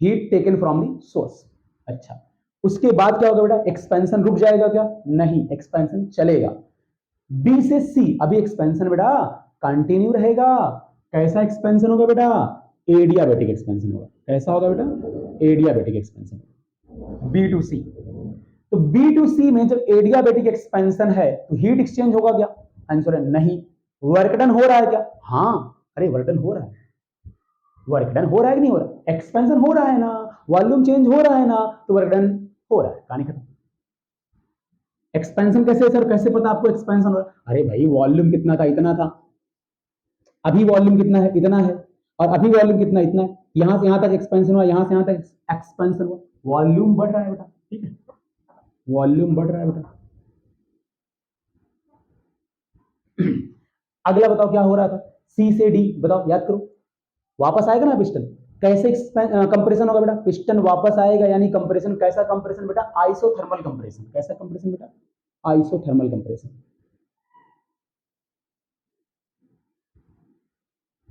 heat taken from the source. अच्छा, उसके बाद क्या होगा बेटा? एक्सपेंशन रुक जाएगा क्या? नहीं, एक्सपेंशन चलेगा। बी से सी अभी एक्सपेंशन बेटा कंटिन्यू रहेगा। कैसा एक्सपेंशन होगा बेटा? एडियाबेटिक एक्सपेंशन होगा। कैसा होगा बेटा? Adiabatic expansion. बी टू सी, तो बी टू सी में जब एडियाबेटिक एक्सपेंशन है तो हीट एक्सचेंज होगा क्या? आंसर है नहीं। वर्क डन हो रहा है क्या? हाँ, अरे वर्क डन हो रहा है। वर्क डन हो रहा है कि नहीं हो रहा? एक्सपेंशन हो रहा है ना, वॉल्यूम चेंज हो रहा है ना, तो वर्क डन हो रहा है। कहानी खत्म। एक्सपेंशन कैसे सर, कैसे पता आपको एक्सपेंशन हो रहा है? अरे भाई वॉल्यूम कितना था? इतना था। अभी वॉल्यूम कितना है? इतना है। और अभी वॉल्यूम कितना? इतना है। यहां से यहां तक एक्सपेंशन हुआ, यहां से यहां तक एक्सपेंशन हुआ, वॉल्यूम बढ़ रहा है बेटा, ठीक है, वॉल्यूम बढ़ रहा है बेटा। अगला बताओ क्या हो रहा था? सी से डी बताओ, याद करो। वापस आएगा ना पिस्टन, कैसे कंप्रेशन होगा बेटा? पिस्टन वापस आएगा, यानी कंप्रेशन। कैसा कंप्रेशन बेटा? Isothermal compression. कैसा कंप्रेशन बेटा? Isothermal compression.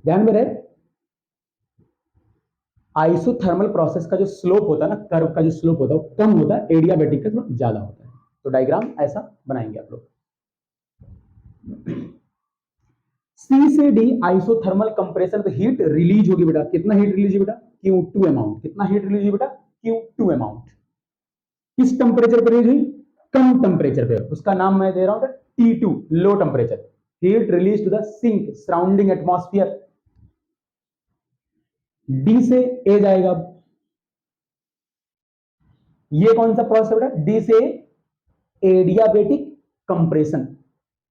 ध्यान में रहे, आइसोथर्मल प्रोसेस का जो स्लोप होता है ना, कर्व का जो स्लोप होता है वो कम होता है, एडियाबेटिक का थोड़ा ज्यादा होता है। तो डायग्राम ऐसा बनाएंगे आप लोग। सी से डी आइसोथर्मल कंप्रेशन पे हीट रिलीज होगी बेटा। कितना हीट रिलीज है बेटा? Q2 amount. कितना हीट रिलीज है बेटा? Q2 amount. किस टेम्परेचर पर रिलीज हुई? कम टेम्परेचर पे, उसका नाम मैं दे रहा हूं T2, low temperature. Heat release to the sink surrounding atmosphere. D से ए जाएगा। ये कौन सा प्रोसेस है बेटा? डी से एडियाबेटिक कंप्रेशन।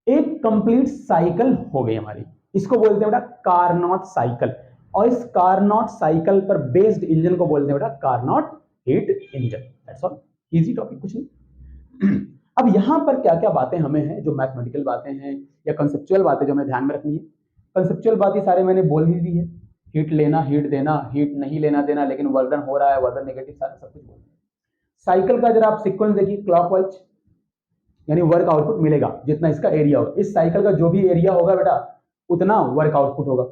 एक कंप्लीट साइकिल हो गई हमारी, इसको बोलते हैं बेटा कार्नोट साइकिल। और इस कार्नोट साइकिल पर बेस्ड इंजन को बोलते हैं बेटा Carnot heat engine. That's all, easy topic, कुछ नहीं। अब यहां पर क्या क्या बातें हमें हैं जो मैथमेटिकल बातें हैं या कंसेप्चुअल बातें जो हमें ध्यान में रखनी है। कंसेप्चुअल बातें सारे मैंने बोल ही दी है, हीट लेना, हीट देना, हीट नहीं लेना देना, लेकिन वर्क डन हो रहा है, वर्क डन नेगेटिव, सारा सब कुछ बोल। साइकिल का जरा आप सीक्वेंस देखिए क्लॉकवाइज, यानी वर्क आउटपुट मिलेगा जितना इसका एरिया होगा, इस साइकिल का जो भी एरिया होगा बेटा उतना वर्क आउटपुट होगा।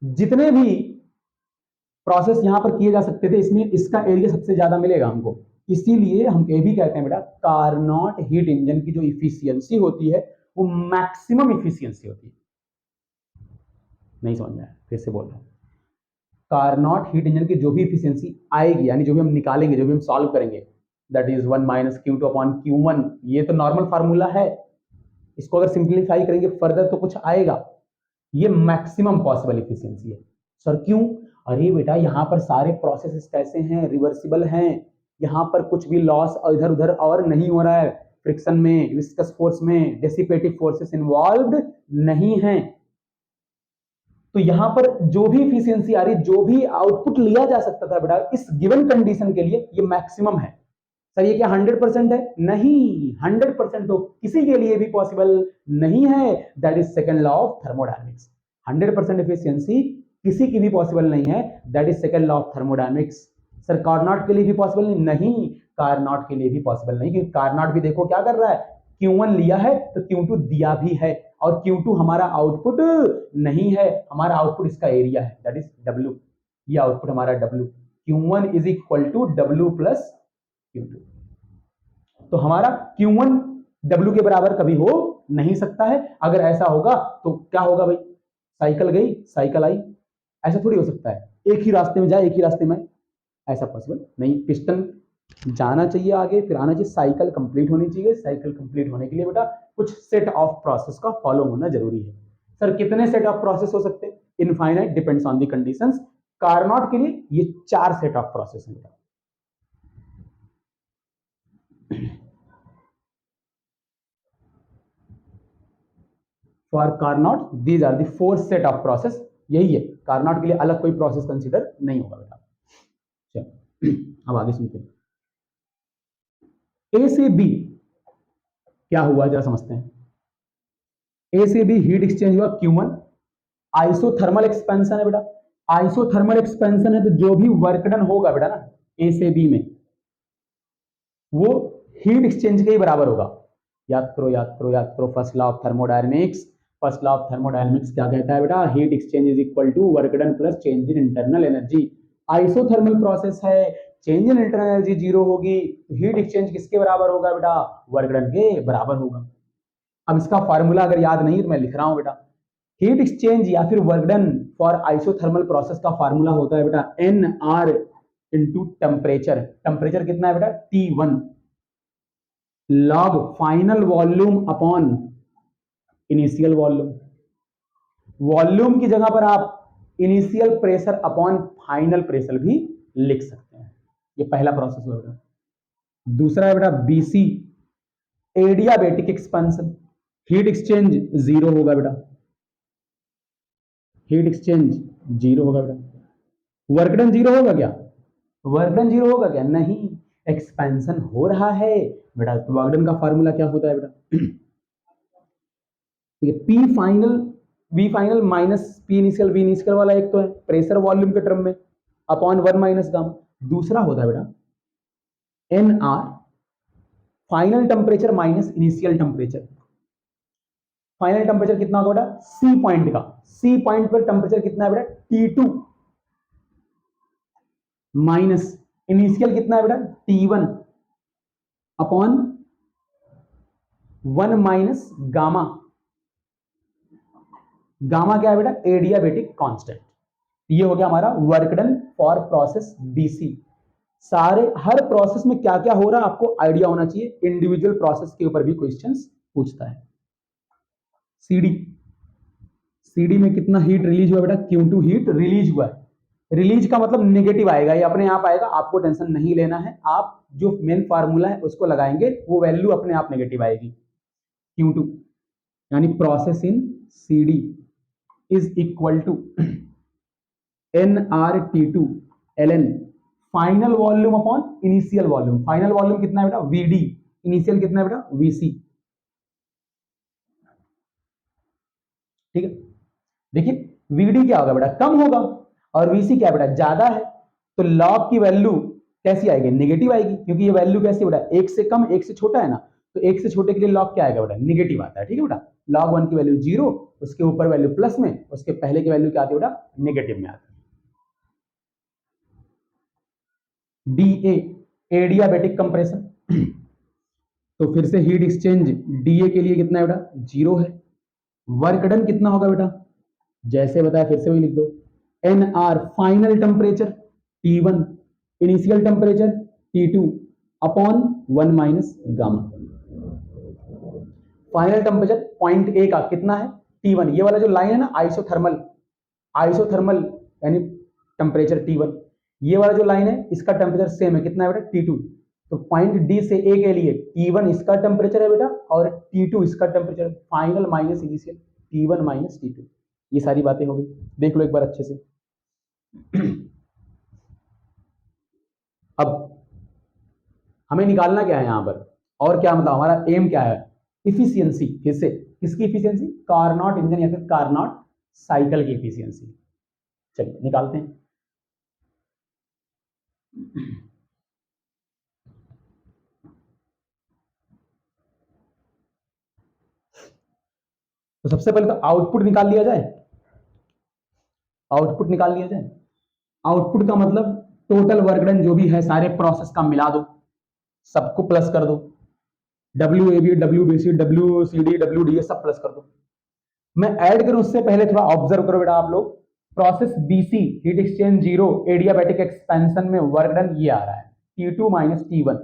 जितने भी प्रोसेस यहां पर किए जा सकते थे इसमें इसका एरिया सबसे ज्यादा मिलेगा हमको, इसीलिए हम ये भी कहते हैं बेटा कार्नोट हीट इंजन की जो इफिशियंसी होती है वो मैक्सिमम इफिशियंसी होती है। नहीं समझ में आया, फिर से बोल रहा हूं, कार्नोट हीट इंजन की जो भी इफिशियंसी आएगी, यानी जो भी हम निकालेंगे, जो भी हम सॉल्व करेंगे, that is 1 minus Q two upon Q one, ये तो नॉर्मल फार्मूला है, इसको अगर सिंप्लीफाई करेंगे फर्दर तो कुछ आएगा, ये मैक्सिमम पॉसिबल इफिशियंसी है। सर क्यों? अरे बेटा यहाँ पर सारे प्रोसेसेस कैसे हैं, रिवर्सिबल हैं, यहाँ पर कुछ भी लॉस इधर उधर और नहीं हो रहा है, फ्रिक्शन में, विस्कस फोर्स में डेसिपेटिव फोर्सेस इन्वॉल्व्ड नहीं है, तो यहां पर जो भी इफिशियंसी आ रही, जो भी आउटपुट लिया जा सकता था बेटा इस गिवन कंडीशन के लिए, ये मैक्सिमम है। सर ये क्या 100% है? नहीं, 100% तो किसी के लिए भी पॉसिबल नहीं है, that is second law of thermodynamics. 100% efficiency किसी की भी पॉसिबल नहीं है, that is second law of thermodynamics. Sir Carnot के लिए भी पॉसिबल नहीं? नहीं, कार्नोट के लिए भी पॉसिबल नहीं, क्योंकि कार्नोट भी देखो क्या कर रहा है, Q1 लिया है तो Q2 दिया भी है, और Q2 हमारा आउटपुट नहीं है, हमारा आउटपुट इसका एरिया है, दैट इज W, ये आउटपुट हमारा W, Q1 is equal to W plus Q2, तो हमारा Q1 W के बराबर कभी हो नहीं सकता है। अगर ऐसा होगा तो क्या होगा भाई, साइकिल गई साइकिल आई, ऐसा थोड़ी हो सकता है, एक ही रास्ते में जाए एक ही रास्ते में, ऐसा पॉसिबल नहीं, पिस्टन जाना चाहिए आगे फिर आना चाहिए, साइकिल कंप्लीट होनी चाहिए, साइकिल कंप्लीट होने के लिए बेटा कुछ सेट ऑफ प्रोसेस का फॉलो होना जरूरी है। सर कितने सेट ऑफ प्रोसेस हो सकते हैं? Infinite, depends on the conditions. Carnot के लिए ये 4 सेट ऑफ प्रोसेस है बेटा। For Carnot these are the 4 set of process, यही है, कार्नोट के लिए अलग कोई प्रोसेस कंसीडर नहीं होगा बेटा। चलो अब आगे सुनते हैं, ए से बी क्या हुआ जरा समझते हैं। ए से बी हीट एक्सचेंज हुआ Q1, आइसोथर्मल एक्सपेंशन है बेटा, आइसोथर्मल एक्सपेंशन है तो जो भी वर्क डन होगा बेटा ना ए से बी में वो हीट एक्सचेंज के ही बराबर होगा। याद करो याद करो याद करो, first law of thermodynamics, first law of thermodynamics क्या कहता है बेटा, heat exchange is equal to work done plus change in internal energy. Isothermal process है, change in internal energy zero होगी, हीट एक्सचेंज किसके बराबर होगा बेटा, वर्क डन के बराबर होगा। अब इसका फार्मूला अगर याद नहीं तो मैं लिख रहा हूं बेटा, हीट एक्सचेंज या फिर work done for isothermal process का फार्मूला होता है बेटा N R into temperature, temperature कितना है बेटा T1, log final volume upon initial volume, volume की जगह पर आप initial pressure upon final pressure भी लिख सकते हैं, ये पहला प्रोसेस होगा। दूसरा है बेटा BC, adiabatic expansion, heat exchange zero होगा बेटा, हीट एक्सचेंज जीरो होगा बेटा, वर्क डन जीरो होगा क्या, वर्क डन जीरो होगा क्या, नहीं, एक्सपेंशन हो रहा है बेटा, वर्क डन का फार्मूला क्या होता है बेटा, ठीक है, P final V final minus P initial V initial वाला एक तो है प्रेशर वॉल्यूम के टर्म में अपॉन 1 माइनस गामा, दूसरा होता है बेटा N R final temperature minus initial temperature, final temperature कितना होगा बेटा सी पॉइंट का, सी पॉइंट पर टेम्परेचर कितना है बेटा T2 माइनस इनिशियल कितना है बेटा T1 upon 1 minus gamma, gamma क्या है बेटा एडियाबेटिक कांस्टेंट। ये हो गया हमारा work done for process BC। सारे हर प्रोसेस में क्या क्या हो रहा है आपको आइडिया होना चाहिए, इंडिविजुअल प्रोसेस के ऊपर भी क्वेश्चंस पूछता है। CD, CD में कितना हीट रिलीज हुआ बेटा Q2 हीट रिलीज हुआ है, रिलीज का मतलब नेगेटिव आएगा, ये अपने आप आएगा, आपको टेंशन नहीं लेना है, आप जो मेन फार्मूला है उसको लगाएंगे वो वैल्यू अपने आप नेगेटिव आएगी। Q2 यानी process in CD is equal to nRT2 ln final volume upon initial volume, final volume कितना है बेटा VD, इनिशियल कितना है बेटा VC, ठीक है। देखिए VD क्या होगा बेटा कम होगा और VC क्या बेटा ज्यादा है, तो लॉग की वैल्यू कैसी आएगी, नेगेटिव आएगी, क्योंकि ये वैल्यू कैसी बेटा, एक से कम एक से छोटा है ना, तो एक से छोटे के लिए लॉग क्या आएगा बेटा, नेगेटिव आता है। ठीक है बेटा, लॉग 1 की वैल्यू 0, उसके ऊपर वैल्यू प्लस में, उसके पहले की वैल्यू क्या आती है बेटा, नेगेटिव में आती है। D A, adiabatic compression. तो फिर से हीट एक्सचेंज डीए के लिए कितना है बेटा, 0 है। वर्क डन कितना होगा बेटा, जैसे बताया फिर से वही लिख दो, N R final temperature T1, initial temperature T2 upon 1 minus gamma. Final temperature point A का कितना है, T1, ये वाला जो लाइन है ना आइसोथर्मल, आइसोथर्मल यानी टेम्परेचर T1, ये वाला जो लाइन है इसका टेम्परेचर सेम है, कितना है बेटा, T2। तो पॉइंट डी से ए के लिए T1 इसका टेम्परेचर है बेटा और T2 इसका temperature, final minus initial, T1 minus T2। ये सारी बातें हो गई, देख लो एक बार अच्छे से। अब हमें निकालना क्या है यहां पर, और क्या मतलब हमारा एम क्या है, इफिशियंसी। फिर से किसकी इफिशियंसी, कार्नोट इंजन या फिर कार्नोट साइकिल की इफिशियंसी। चलिए निकालते हैं। तो सबसे पहले तो आउटपुट निकाल लिया जाए, आउटपुट निकाल लिया जाए। आउटपुट का मतलब टोटल वर्क डन जो भी है सारे प्रोसेस का मिला दो, सबको प्लस कर दो, W A B, W B C, W C D, W D, सब प्लस कर दो। मैं ऐड करूं उससे पहले थोड़ा ऑब्जर्व करो बेटा आप लोग, process BC heat exchange 0 adiabatic expansion में वर्क डन ये आ रहा है T2 minus T1,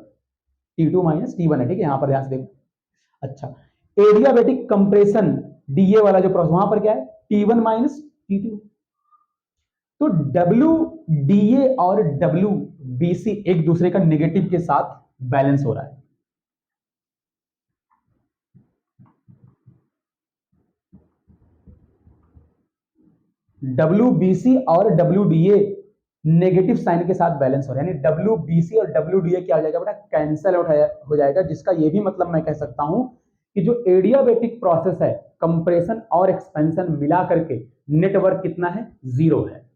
T2 minus T1 है, ठीक है, यहां पर ध्यान से देखो। अच्छा, एडियाबैटिक कंप्रेशन डीए वाला जो प्रोसेस वहां पर क्या है, T1 माइनस T2। तो डब्ल्यू डीए और डब्ल्यू बीसी एक दूसरे का नेगेटिव के साथ बैलेंस हो रहा है। WBC और WDA नेगेटिव साइन के साथ बैलेंस हो रहा है, यानी WBC और WDA क्या हो जाएगा बेटा, कैंसल आउट हो जाएगा, जिसका ये भी मतलब मैं कह सकता हूं कि जो एडियाबेटिक प्रोसेस है कंप्रेशन और एक्सपेंशन मिला करके नेटवर्क कितना है, 0 है।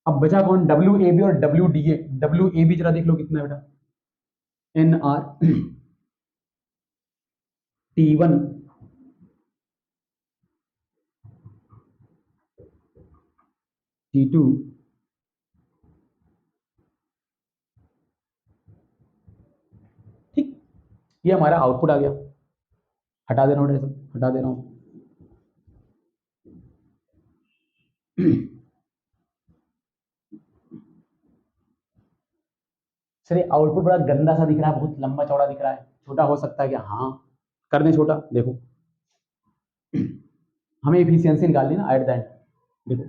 अब बचा कौन, WAB और WDA। WAB जरा देख लो कितना है बेटा, NR T1 T2 ठीक, ये हमारा आउटपुट आ गया। हटा दे रहा हूं, हटा दे रहा हूं। सर आउटपुट बड़ा गंदा सा दिख रहा है, बहुत लंबा चौड़ा दिख रहा है, छोटा हो सकता है क्या, हाँ कर दें छोटा। देखो हमें एफिशिएंसी निकालनी ना एट द एंड, देखो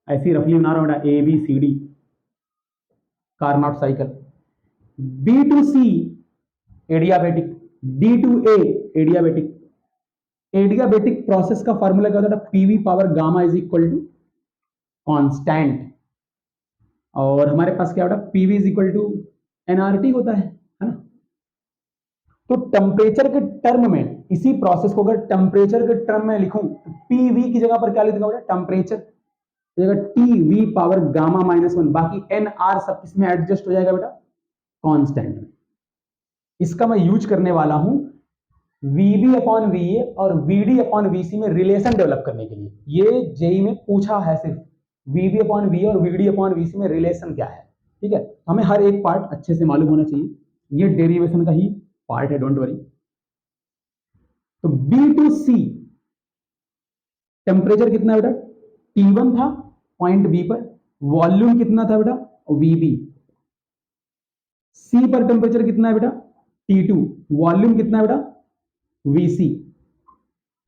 ऐसी रफली बना रहा हूँ बेटा, ABCD Carnot cycle, B2C adiabatic, D2A adiabatic. Adiabatic process का फॉर्मूला क्या होता है, PV power gamma is equal to constant, और हमारे पास क्या होता है, PV is equal to NRT होता है ना। तो टेम्परेचर के टर्म में इसी प्रोसेस को अगर टेम्परेचर के टर्म में लिखूं तो पीवी की जगह पर क्या लिखूंगा बेटा, temperature, T V power gamma -1, बाकी एन आर सब इसमें एडजस्ट हो जाएगा बेटा कांस्टेंट में। इसका मैं यूज करने वाला हूं वीबी अपॉन वीए और वीडी अपॉन वीसी में रिलेशन डेवलप करने के लिए। ये जेई में पूछा है सिर्फ, वीबी अपॉन वी और वीडी अपॉन वीसी में रिलेशन क्या है, ठीक है, हमें हर एक पार्ट अच्छे से मालूम होना चाहिए, ये डेरिवेशन का ही पार्ट है, डोंट वरी। तो B2C टेम्परेचर कितना है बेटा, T1 था पॉइंट बी पर, वॉल्यूम कितना था बेटा, VB। सी पर टेम्परेचर कितना है बेटा, T2, वॉल्यूम कितना है बेटा, VC।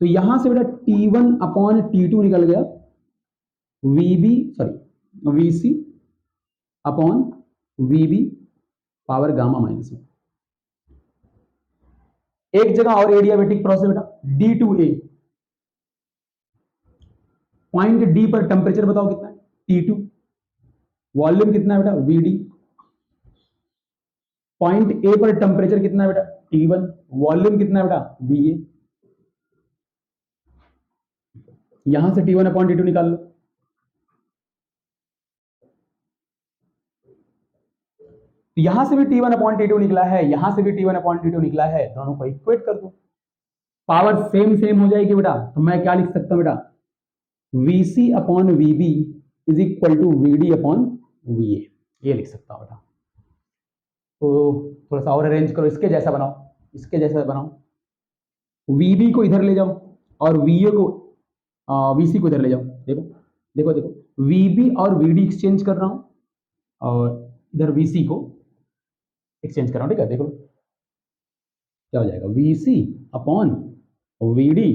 तो यहां से बेटा T1 अपॉन T2 निकल गया, VB sorry VC upon VB power gamma -1। एक जगह और एडियाबेटिक प्रोसेस बेटा D2A, पॉइंट डी पर टेम्परेचर बताओ कितना है, T2, वॉल्यूम कितना है बेटा, VD। पॉइंट ए पर टेम्परेचर कितना है बेटा, T1, वॉल्यूम कितना है बेटा, VA। यहां से T1 अपॉन T2 निकाल लो। यहां से भी T1 अपॉन T2 निकला है, यहां से भी T1 अपॉन T2 निकला है, दोनों को इक्वेट कर दो, पावर सेम सेम हो जाएगी बेटा। तो मैं क्या लिख सकता हूं बेटा, VC upon VB is equal to VD upon VA, ये लिख सकता हूं बेटा। तो थोड़ा सा और अरेंज करो, इसके जैसा बनाओ, इसके जैसा बनाओ, VB को इधर ले जाओ और VA को VC को इधर ले जाओ। देखो देखो देखो, VB और VD एक्सचेंज कर रहा हूं और इधर VC को एक्सचेंज कर रहा हूं, ठीक है। देखो क्या हो जाएगा, VC upon VD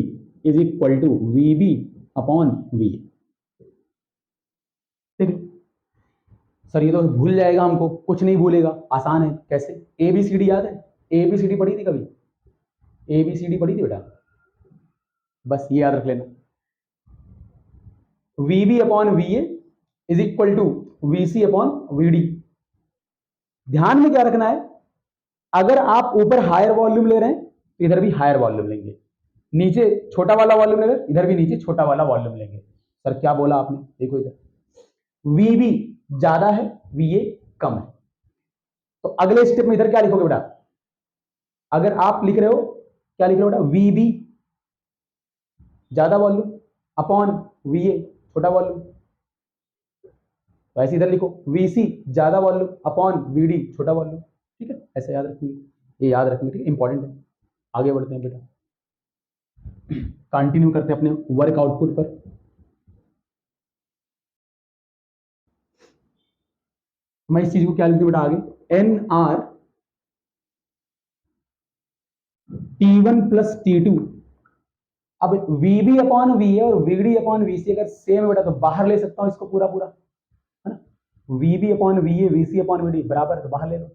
is equal to VB upon VA। ठीक है सर, ये तो भूल जाएगा, हमको कुछ नहीं भूलेगा, आसान है। कैसे? ABCD याद है? ABCD पढ़ी थी कभी? ABCD पढ़ी थी बेटा? बस ये याद रख लेना, VB upon VA is equal to VC upon VD। ध्यान में क्या रखना है, अगर आप ऊपर हायर वॉल्यूम ले रहे हैं तो इधर भी हायर वॉल्यूम लेंगे, नीचे छोटा वाला वॉल्यूम ले रहे हैं इधर भी नीचे छोटा वाला वॉल्यूम लेंगे। सर क्या बोला आपने? देखो इधर VB ज्यादा है, VA कम है, तो अगले स्टेप में इधर क्या लिखोगे बेटा? अगर आप लिख रहे हो, क्या लिख रहे हो बेटा? VB ज्यादा वॉल्यूम अपॉन VA छोटा वॉल्यूम, तो ऐसे इधर लिखो VC ज्यादा वॉल्यूम अपॉन VD छोटा वॉल्यूम। ठीक है, ऐसे याद रखेंगे, ये याद रखेंगे, ठीक है, इंपॉर्टेंट है। आगे बढ़ते हैं बेटा, कंटिन्यू करते हैं अपने वर्क आउटपुट पर। मैं इस चीज को क्या लिखती हूँ बेटा आगे, NR T1 प्लस T2। अब VB अपॉन VA और VD अपॉन VC अगर सेम है बेटा तो बाहर ले सकता हूं इसको पूरा पूरा, है ना। VB upon VA VC upon VD बराबर, तो बाहर ले लो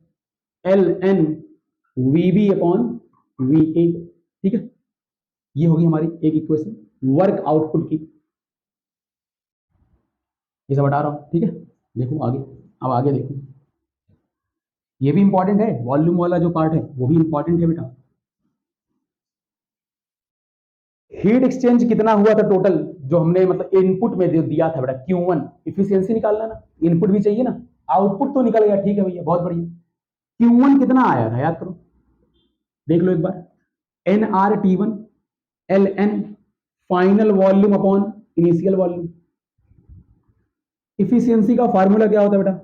LN VB अपॉन VA। ठीक है, ये होगी हमारी एक इक्वेशन वर्क आउटपुट की, ये सब बता रहा हूं। ठीक है, देखो आगे, अब आगे देखो, ये भी इंपॉर्टेंट है, वॉल्यूम वाला जो पार्ट है वो भी इंपॉर्टेंट है बेटा। हीट एक्सचेंज कितना हुआ था टोटल, जो हमने मतलब इनपुट में जो दिया था बेटा Q1, इफिशियंसी निकालना ना, इनपुट भी चाहिए ना, आउटपुट तो निकल गया, ठीक है भैया, बहुत बढ़िया। Q1 कितना आया था याद करो, देख लो एक बार, NRT1 LN final volume upon initial volume. Efficiency का फार्मूला क्या होता है बेटा?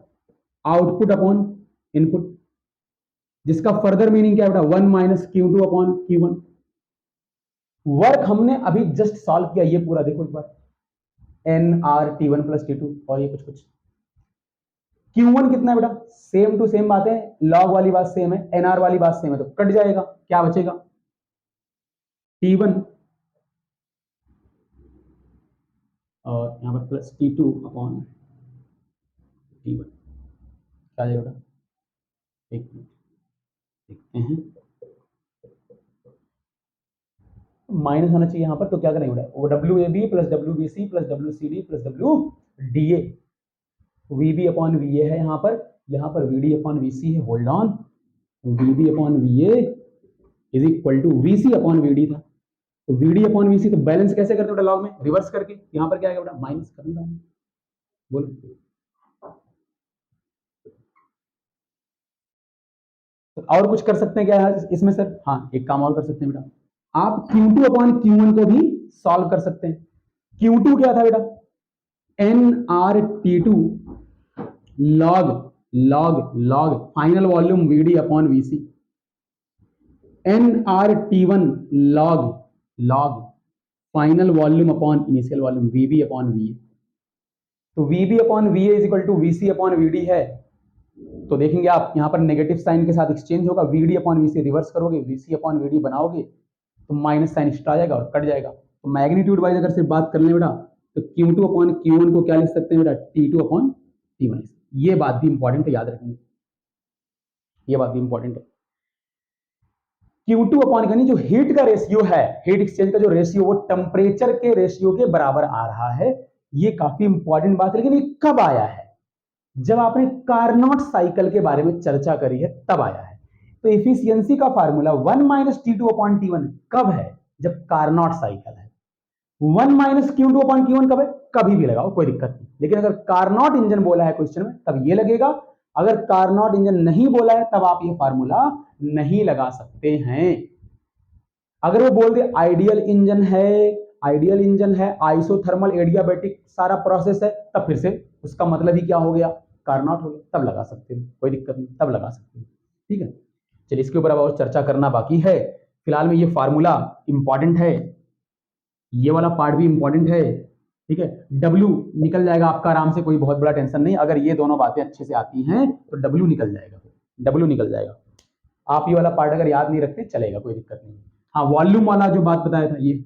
आउटपुट अपॉन इनपुट, जिसका फर्दर मीनिंग क्या है बेटा? 1 minus Q2 upon Q1। Work हमने अभी जस्ट सॉल्व किया, ये पूरा देखो एक बार, NRT1 प्लस T2 और ये कुछ कुछ। Q1 कितना है बेटा? सेम टू सेम बात है, लॉग वाली बात सेम है, NR वाली बात सेम है, तो कट जाएगा, क्या बचेगा? T1 और यहां पर प्लस T2 अपॉन T1, क्या आ जाएगा बेटा? एक मिनट देखते हैं, माइनस होना चाहिए यहां पर, तो क्या करेंगे बेटा? वो WAB plus WBC plus WCD plus WDA, VB upon VA है यहाँ पर VD अपॉन VC है, hold on, VB upon VA is equal to VC upon VD था, तो VD अपॉन VC, तो बैलेंस कैसे करते बेटा? लॉग में रिवर्स करके, यहाँ पर क्या आएगा बेटा? माइनस करना, बोलो। तो और कुछ कर सकते हैं क्या इसमें सर? हाँ, एक काम और कर सकते हैं बेटा, आप Q2 अपॉन Q1 को भी सॉल्व कर सकते हैं। Q2 क्या था बेटा? NRT2 log log log final volume VD upon VC, NRT1 log log final volume upon initial volume VB upon VA। तो VB upon VA is equal to VC upon VD है, तो देखेंगे आप यहाँ पर नेगेटिव साइन के साथ एक्सचेंज होगा, VD अपॉन VC रिवर्स करोगे, VC अपॉन VD बनाओगे तो माइनस साइन एक्स्ट्रा आ जाएगा और कट जाएगा। तो मैग्नीट्यूड वाइज अगर सिर्फ बात कर लें बेटा, तो Q2 अपॉन Q1 को क्या लिख सकते हैं बेटा? T2 upon T1। ये बात भी इंपॉर्टेंट है, याद रखेंगे, ये बात भी इंपॉर्टेंट है। Q2 अपॉन यानी जो हीट का रेशियो है, हीट एक्सचेंज का जो रेशियो, वो टेम्परेचर के रेशियो के बराबर आ रहा है। ये काफी इंपॉर्टेंट बात है, लेकिन ये कब आया है? जब आपने कार्नोट साइकिल के बारे में चर्चा करी है तब आया है। तो एफिशिएंसी का formula 1 minus T2 upon T1 कब है? जब कार्नोट साइकिल है। 1 minus Q two upon Q one कब है, कभी भी लगाओ कोई दिक्कत नहीं, लेकिन अगर कार्नोट इंजन बोला है क्वेश्चन में तब ये लगेगा, अगर कार्नोट इंजन नहीं बोला है तब आप ये फार्मूला नहीं लगा सकते हैं। अगर वो बोल दे आइडियल इंजन है, आइडियल इंजन है, आइसोथर्मल एडियाबैटिक सारा प्रोसेस है, तब फिर से उसका मतलब ही क्या हो गया, कार्नोट हो गया, तब लगा सकते हैं, कोई दिक्कत नहीं, तब लगा सकते हैं। ठीक है, चलिए इसके ऊपर अब और चर्चा करना बाकी है। फिलहाल में ये फार्मूला इंपॉर्टेंट है, ये वाला पार्ट भी इंपॉर्टेंट है। ठीक है, डब्ल्यू निकल जाएगा आपका आराम से, कोई बहुत बड़ा टेंशन नहीं, अगर ये दोनों बातें अच्छे से आती हैं तो डब्ल्यू निकल जाएगा, डब्ल्यू निकल जाएगा। आप ये वाला पार्ट अगर याद नहीं रखते चलेगा, कोई दिक्कत नहीं। हाँ, वॉल्यूम वाला जो बात बताया था, ये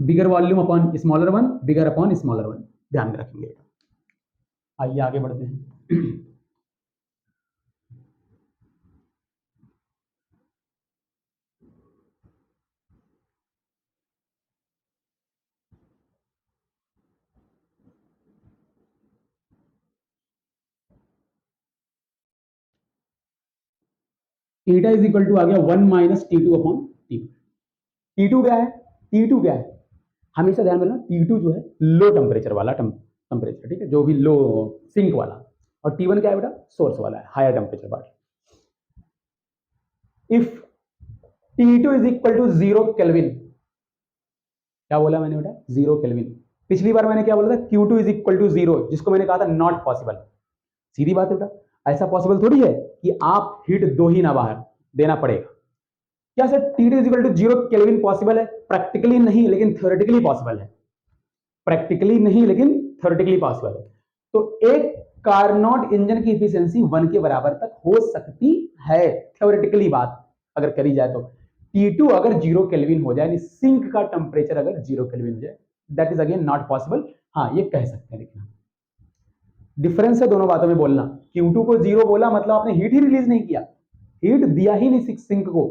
bigger volume upon smaller one, bigger upon smaller one, ध्यान में रखेंगे। आइए आगे बढ़ते हैं। ईटा इज इक्वल टू आ गया 1 minus T two upon T. T two क्या है, टी टू क्या है, हमेशा ध्यान में रखना, टी टू जो है लो टेम्परेचर वाला टेम्परेचर, ठीक है, जो भी लो सिंक वाला, और टी वन क्या है बेटा, सोर्स वाला है, हायर टेम्परेचर वाला। If T two is equal to 0 kelvin, क्या बोला मैंने बेटा, 0 केल्विन। पिछली बार मैंने क्या बोला था, Q2 इज इक्वल टू 0, जिसको मैंने कहा था नॉट पॉसिबल। सीधी बात है बेटा, ऐसा पॉसिबल थोड़ी है कि आप हीट दो ही ना बाहर देना पड़ेगा। क्या sir T2 is equal to 0 kelvin possible है, प्रैक्टिकली नहीं लेकिन थ्योरेटिकली पॉसिबल है, प्रैक्टिकली नहीं लेकिन थ्योरेटिकली पॉसिबल है। तो एक कार्नोट इंजन की इफिशियंसी 1 के बराबर तक हो सकती है, थ्योरेटिकली बात अगर करी जाए तो। T2 अगर 0 केल्विन हो जाए, यानी सिंक का टेम्परेचर अगर 0 केल्विन हो जाए, that is again not possible. हाँ, ये कह सकते हैं, लेकिन डिफरेंस है दोनों बातों में बोलना। Q2 को 0 बोला मतलब आपने हीट ही रिलीज नहीं किया, हीट दिया ही नहीं सिंक को।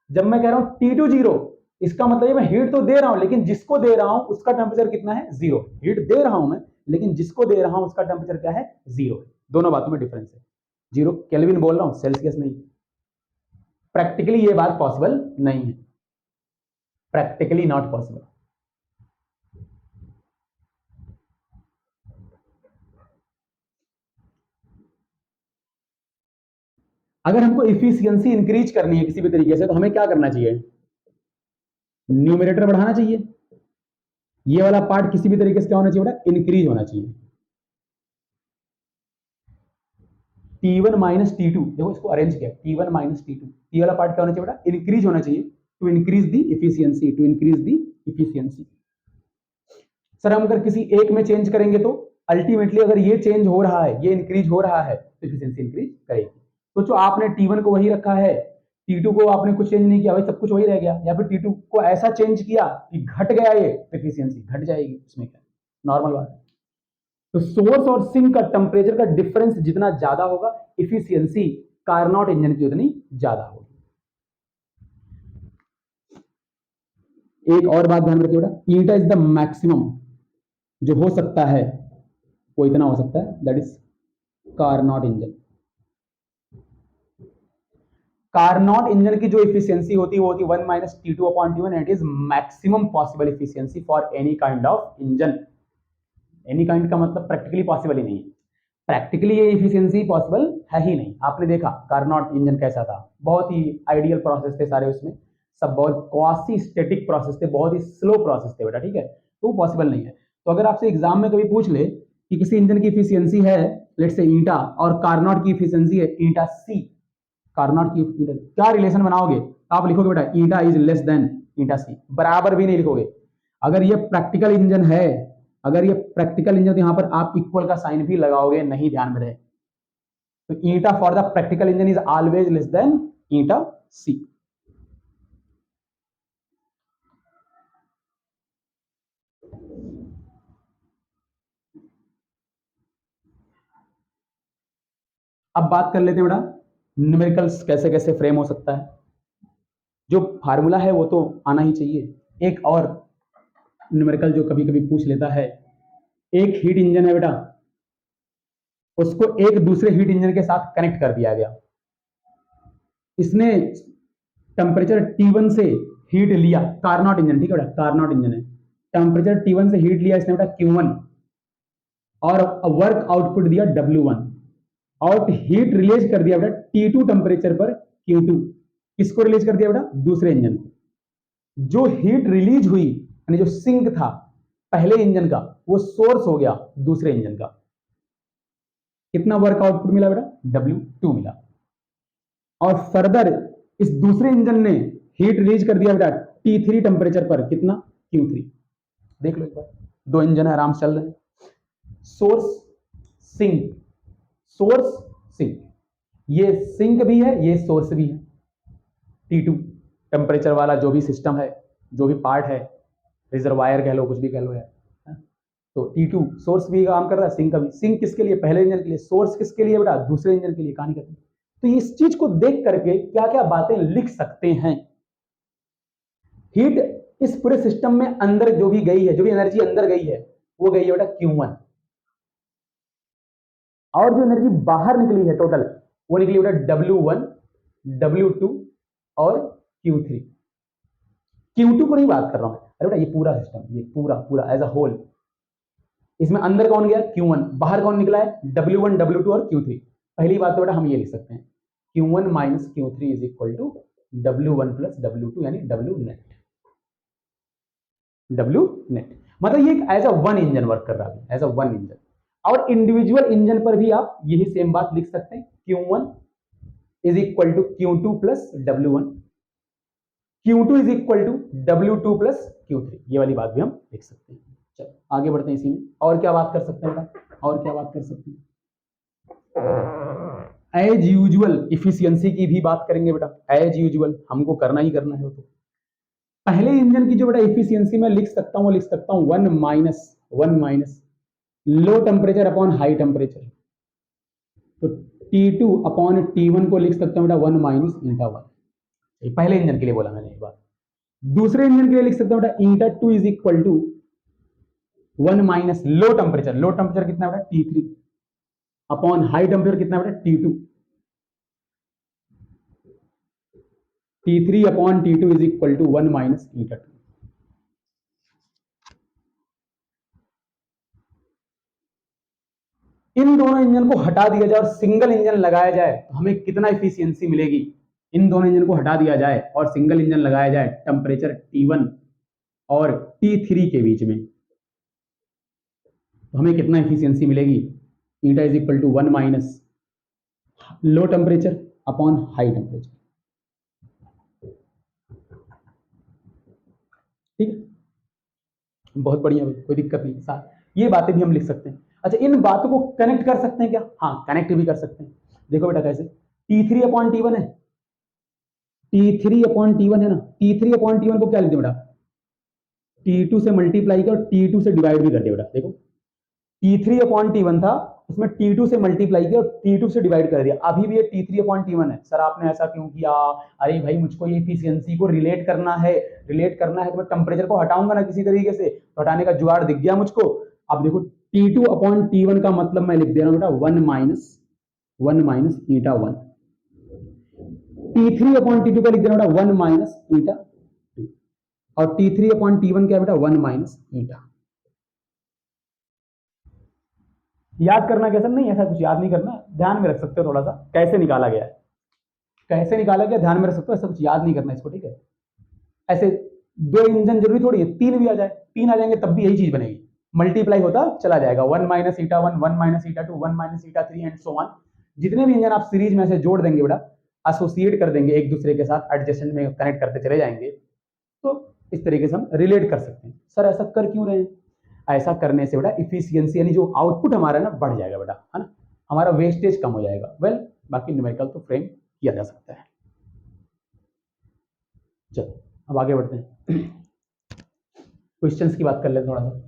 जब मैं कह रहा हूं T2 0, इसका मतलब मैं हीट तो दे रहा हूं, लेकिन जिसको दे रहा हूं उसका टेम्परेचर कितना है, 0। हीट दे रहा हूं मैं, लेकिन जिसको दे रहा हूं उसका टेम्परेचर क्या है, 0 है। दोनों बातों में डिफरेंस है, 0 केल्विन बोल रहा हूं, सेल्सियस नहीं। प्रैक्टिकली ये बात पॉसिबल नहीं है, प्रैक्टिकली नॉट पॉसिबल। अगर हमको इफिशियंसी इंक्रीज करनी है किसी भी तरीके से, तो हमें क्या करना चाहिए, न्यूमरेटर बढ़ाना चाहिए। ये वाला पार्ट किसी भी तरीके से क्या होना चाहिए बेटा, इंक्रीज होना चाहिए। T1 माइनस T2, देखो इसको अरेंज किया, T1 माइनस T2, ये वाला पार्ट क्या होना चाहिए बेटा, इंक्रीज होना चाहिए, to increase the efficiency, to increase the efficiency. Sir हम अगर किसी एक में चेंज करेंगे तो अल्टीमेटली अगर ये चेंज हो रहा है, ये इंक्रीज हो रहा है, तो इफिशियंसी इंक्रीज करेगी। तो जो आपने T1 को वही रखा है, T2 को आपने कुछ चेंज नहीं किया, भाई सब कुछ वही रह गया, या फिर T2 को ऐसा चेंज किया कि घट गया ये, तो इफिशियंसी घट जाएगी, उसमें क्या नॉर्मल बात है। तो सोर्स और सिंक का टेम्परेचर का डिफरेंस जितना ज्यादा होगा, इफिशियंसी कार्नोट इंजन की उतनी ज्यादा होगी। एक और बात ध्यान रखिए बेटा, ईटा इज द मैक्सिमम जो हो सकता है, वो इतना हो सकता है, that is Carnot engine. Carnot engine की जो इफिशियंसी होती है वो होती है 1 minus T2 upon T1, and it is maximum possible efficiency for any kind of engine. Any kind का मतलब प्रैक्टिकली पॉसिबल ही नहीं है, प्रैक्टिकली ये इफिशियंसी पॉसिबल है ही नहीं। आपने देखा कार्नोट इंजन कैसा था, बहुत ही आइडियल प्रोसेस थे सारे उसमें, सब बहुत क्वासी स्टैटिक प्रोसेस थे, बहुत ही स्लो प्रोसेस थे बेटा, ठीक है, तो पॉसिबल नहीं है। तो अगर आपसे एग्जाम में कभी पूछ ले कि किसी इंजन की इफिशियंसी है लेट्स से ईटा, और कार्नोट की इफिशियंसी है ईटा सी, कार्नोट की क्या रिलेशन बनाओगे, आप लिखोगे बेटा eta is less than eta सी, बराबर भी नहीं लिखोगे। अगर ये प्रैक्टिकल इंजन है, अगर ये प्रैक्टिकल इंजन, तो यहां पर आप इक्वल का साइन भी लगाओगे नहीं, ध्यान में रहे। तो eta for the practical engine is always less than eta C. अब बात कर लेते हैं बेटा न्यूमेरिकल्स कैसे कैसे फ्रेम हो सकता है। जो फार्मूला है वो तो आना ही चाहिए। एक और न्यूमेरिकल जो कभी कभी पूछ लेता है, एक हीट इंजन है बेटा, उसको एक दूसरे हीट इंजन के साथ कनेक्ट कर दिया गया, इसने टेम्परेचर T1 से हीट लिया, कार्नोट इंजन, ठीक है बेटा, कार्नोट इंजन है, टेम्परेचर T1 से हीट लिया इसने बेटा Q1 और वर्क आउटपुट दिया W1 और हीट रिलीज कर दिया बेटा T2 टेम्परेचर पर Q2। किसको रिलीज कर दिया बेटा? दूसरे इंजन को। जो हीट रिलीज हुई यानी जो सिंक था पहले इंजन का वो सोर्स हो गया दूसरे इंजन का। कितना वर्क आउटपुट मिला बेटा? W2 मिला। और फर्दर इस दूसरे इंजन ने हीट रिलीज कर दिया बेटा T3 टेम्परेचर पर, कितना? Q3। देख लो एक बार, दो इंजन आराम से चल रहे हैं। सोर्स सिंक, सोर्स सिंक, ये सिंक भी है ये सोर्स भी है। T2 टेम्परेचर वाला जो भी सिस्टम है, जो भी पार्ट है, रिजर्वायर कह लो, कुछ भी कह लो यार, तो T2 सोर्स भी काम कर रहा है, सिंक का भी। सिंक किसके लिए? पहले इंजन के लिए। सोर्स किसके लिए बेटा? दूसरे इंजन के लिए। कहानी करते हैं। तो इस चीज को देख करके क्या क्या बातें लिख सकते हैं? हीट इस पूरे सिस्टम में अंदर जो भी गई है, जो भी एनर्जी अंदर गई है वो गई है बेटा Q1, और जो एनर्जी बाहर निकली है टोटल वो निकली बेटा W1, W2 और Q3। Q2 को नहीं बात कर रहा हूं, अरे बेटा ये पूरा सिस्टम, ये पूरा पूरा एज अ होल, इसमें अंदर कौन गया? Q1, बाहर कौन निकला है? W1, W2 और Q3। पहली बात तो बेटा हम ये लिख सकते हैं Q1 minus Q3 is equal to W1 plus W2 यानी W नेट। W नेट मतलब ये as a one engine work कर रहा है, एज अ वन इंजन। और इंडिविजुअल इंजन पर भी आप यही सेम बात लिख सकते हैं, Q1 is equal to Q2 plus W1, Q2 is equal to W2 plus Q3। ये वाली बात भी हम लिख सकते हैं। चलो आगे बढ़ते हैं इसी में। और क्या बात कर सकते हैं बेटा? और क्या बात कर सकते हैं? एज यूजुअल इफिशियंसी की भी बात करेंगे बेटा। एज यूजुअल हमको करना ही करना है। तो पहले इंजन की जो बेटा इफिशियंसी में लिख सकता हूं, वो लिख सकता हूं one minus low temperature upon high temperature. तो T2 अपॉन T1 को लिख सकता हूं बेटा 1 माइनस ईटा 1। पहले इंजन के लिए बोला मैंने ये बात। दूसरे इंजन के लिए लिख सकता हूं बेटा eta 2 is equal to 1 minus low temperature. Low temperature कितना बेटा? T3 अपॉन हाई टेम्परेचर कितना बेटा? T2। T3 upon T2 is equal to 1 minus eta 2। इन दोनों इंजन को हटा दिया जाए और सिंगल इंजन लगाया जाए तो हमें कितना इफिशियंसी मिलेगी? इन दोनों इंजन को हटा दिया जाए और सिंगल इंजन लगाया जाए टेम्परेचर T1 और T3 के बीच में, तो हमें कितना इफिशियंसी मिलेगी? Eta is equal to 1 minus low temperature upon high temperature. ठीक है, बहुत बढ़िया, कोई दिक्कत नहीं। साथ ये बातें भी हम लिख सकते हैं। अच्छा, इन बातों को कनेक्ट कर सकते हैं क्या? हाँ, कनेक्ट भी कर सकते हैं। देखो बेटा कैसे, T3 अपॉन T1 है, T3 अपॉन T1 है ना, T3 अपॉन T1 को क्या लिखते बेटा? T2 से मल्टीप्लाई कर, T2 से डिवाइड भी कर दिया बेटा। देखो T3 अपॉन T1 था, उसमें T2 से मल्टीप्लाई किया और T2 से डिवाइड कर दिया। अभी भी ये T3 अपॉन T1 है। सर आपने ऐसा क्यों किया? अरे भाई मुझको ये इफिशियंसी को रिलेट करना है, रिलेट करना है तो मैं टेम्परेचर को हटाऊंगा ना किसी तरीके से, तो हटाने का जुगाड़ दिख गया मुझको। अब देखो T2 अपॉन T1 का मतलब मैं लिख दे रहा हूँ बेटा 1 माइनस ईटा 1। T3 अपॉन T2 का लिख दे रहा हूँ बेटा 1 माइनस ईटा 2। और T3 अपॉन T1 क्या बेटा? 1 माइनस ईटा। याद करना कैसे? नहीं, ऐसा कुछ याद नहीं करना, ध्यान में रख सकते हो थोड़ा सा कैसे निकाला गया है, कैसे निकाला गया ध्यान में रख सकते हो। ऐसा कुछ याद नहीं करना इसको, ठीक है? ऐसे दो इंजन जरूरी थोड़ी है, तीन भी आ जाए, तीन आ जाएंगे तब भी यही चीज बनेगी, मल्टीप्लाई होता चला जाएगा। 1 minus eta 1, 1 minus eta 2, 1 minus eta 3 and so on. जितने भी इंजन आप सीरीज में से जोड़ देंगे बेटा, एसोसिएट कर देंगे एक दूसरे के साथ, एडजेसेंट में कनेक्ट करते चले जाएंगे, तो इस तरीके से हम रिलेट कर सकते हैं। सर ऐसा कर क्यों रहे हैं? ऐसा करने से बेटा इफिशियंसी यानी जो आउटपुट हमारा ना बढ़ जाएगा बेटा, है ना, हमारा वेस्टेज कम हो जाएगा। वेल बाकी न्यूमेरिकल तो फ्रेम किया जा सकता है। चलो अब आगे बढ़ते हैं, क्वेश्चंस की बात कर लेते हैं थोड़ा सा।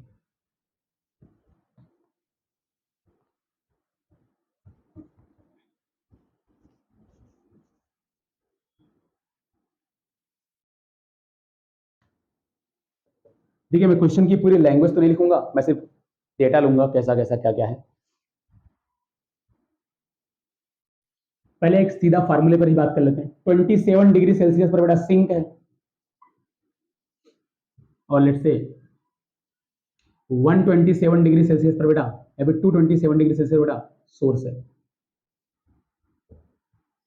देखिए मैं क्वेश्चन की पूरी लैंग्वेज तो नहीं लिखूंगा, मैं सिर्फ डेटा लूंगा कैसा कैसा क्या क्या है। पहले एक सीधा फार्मूले पर ही बात कर लेते हैं। 27 डिग्री सेल्सियस पर बेटा सिंक है, और लेट्स से 127 डिग्री सेल्सियस पर बेटा, या फिर 227 डिग्री सेल्सियस बेटा सोर्स है,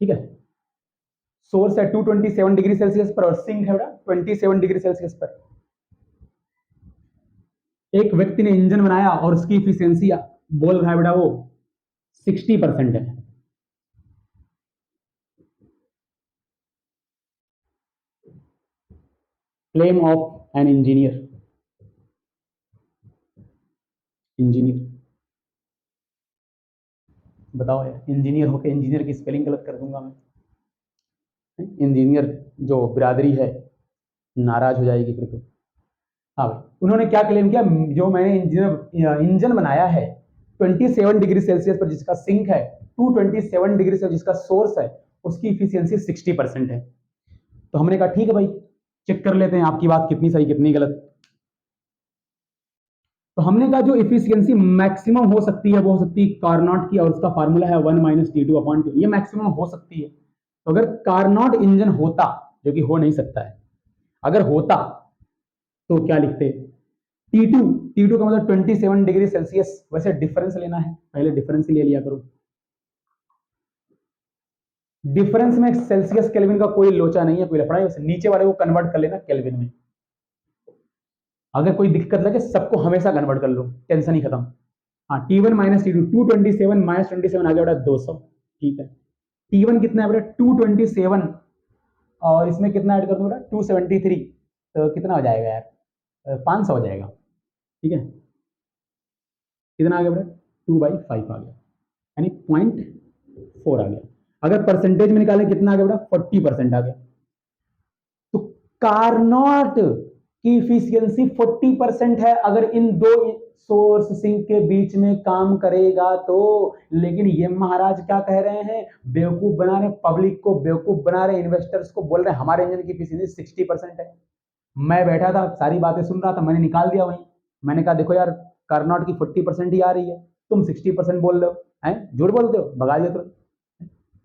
ठीक है। सोर्स है 227 डिग्री सेल्सियस पर और सिंक है बेटा 27 डिग्री सेल्सियस पर। एक व्यक्ति ने इंजन बनाया और उसकी इफिशियंसी बोल रहा है बेटा वो 60% है। क्लेम ऑफ एन इंजीनियर, बताओ यार, इंजीनियर होकर इंजीनियर की स्पेलिंग गलत कर दूंगा मैं, इंजीनियर जो बिरादरी है नाराज हो जाएगी फिर तो। हाँ भाई, उन्होंने क्या क्लेम किया, जो मैंने इंजन बनाया है 27 डिग्री सेल्सियस पर जिसका सिंक है 227 डिग्री सेल्सियस जिसका सोर्स है, उसकी इफिशियंसी 60% है। तो हमने कहा ठीक है भाई, चेक कर लेते हैं आपकी बात कितनी सही कितनी गलत। तो हमने कहा जो इफिशियंसी मैक्सिमम हो सकती है वो हो सकती है कार्नोट की, और उसका फार्मूला है 1 - T2/2, ये मैक्सिमम हो सकती है। तो अगर कार्नोट इंजन होता, जो कि हो नहीं सकता है, अगर होता तो क्या लिखते, T2, T2 का मतलब 27 डिग्री सेल्सियस, वैसे डिफरेंस लेना है, पहले डिफरेंस ही ले लिया करो। डिफरेंस में सेल्सियस केल्विन का कोई लोचा नहीं है, कोई लफड़ा है, नीचे वाले को कन्वर्ट कर लेना केल्विन में। अगर कोई दिक्कत लगे सबको हमेशा कन्वर्ट कर लो, टेंशन ही खत्म। हाँ, T1 - T2, 227 - 27 आ गया बेटा 200, ठीक है। T1 कितना है बेटा 227, और इसमें कितना ऐड कर दो बेटा 273, तो कितना हो जाएगा यार 500 हो जाएगा, ठीक है। कितना आ गया बेटा 2/5 आ गया, यानी 0.4 आ गया। अगर परसेंटेज में निकालें कितना आ गया बेटा 40% आ गया। तो कार्नोट की इफिशियंसी 40% है अगर इन दो सोर्स सिंक के बीच में काम करेगा तो। लेकिन ये महाराज क्या कह रहे हैं, बेवकूफ बना रहे, पब्लिक को बेवकूफ बना रहे, इन्वेस्टर्स को बोल रहे हैं हमारे इंजन की इफिशियंसी 60% है। मैं बैठा था सारी बातें सुन रहा था, मैंने निकाल दिया वहीं, मैंने कहा देखो यार कार्नोट की 40% ही आ रही है, तुम 60% बोल रहे हो, हैं झूठ बोलते हो, भगा दिया तुरंत,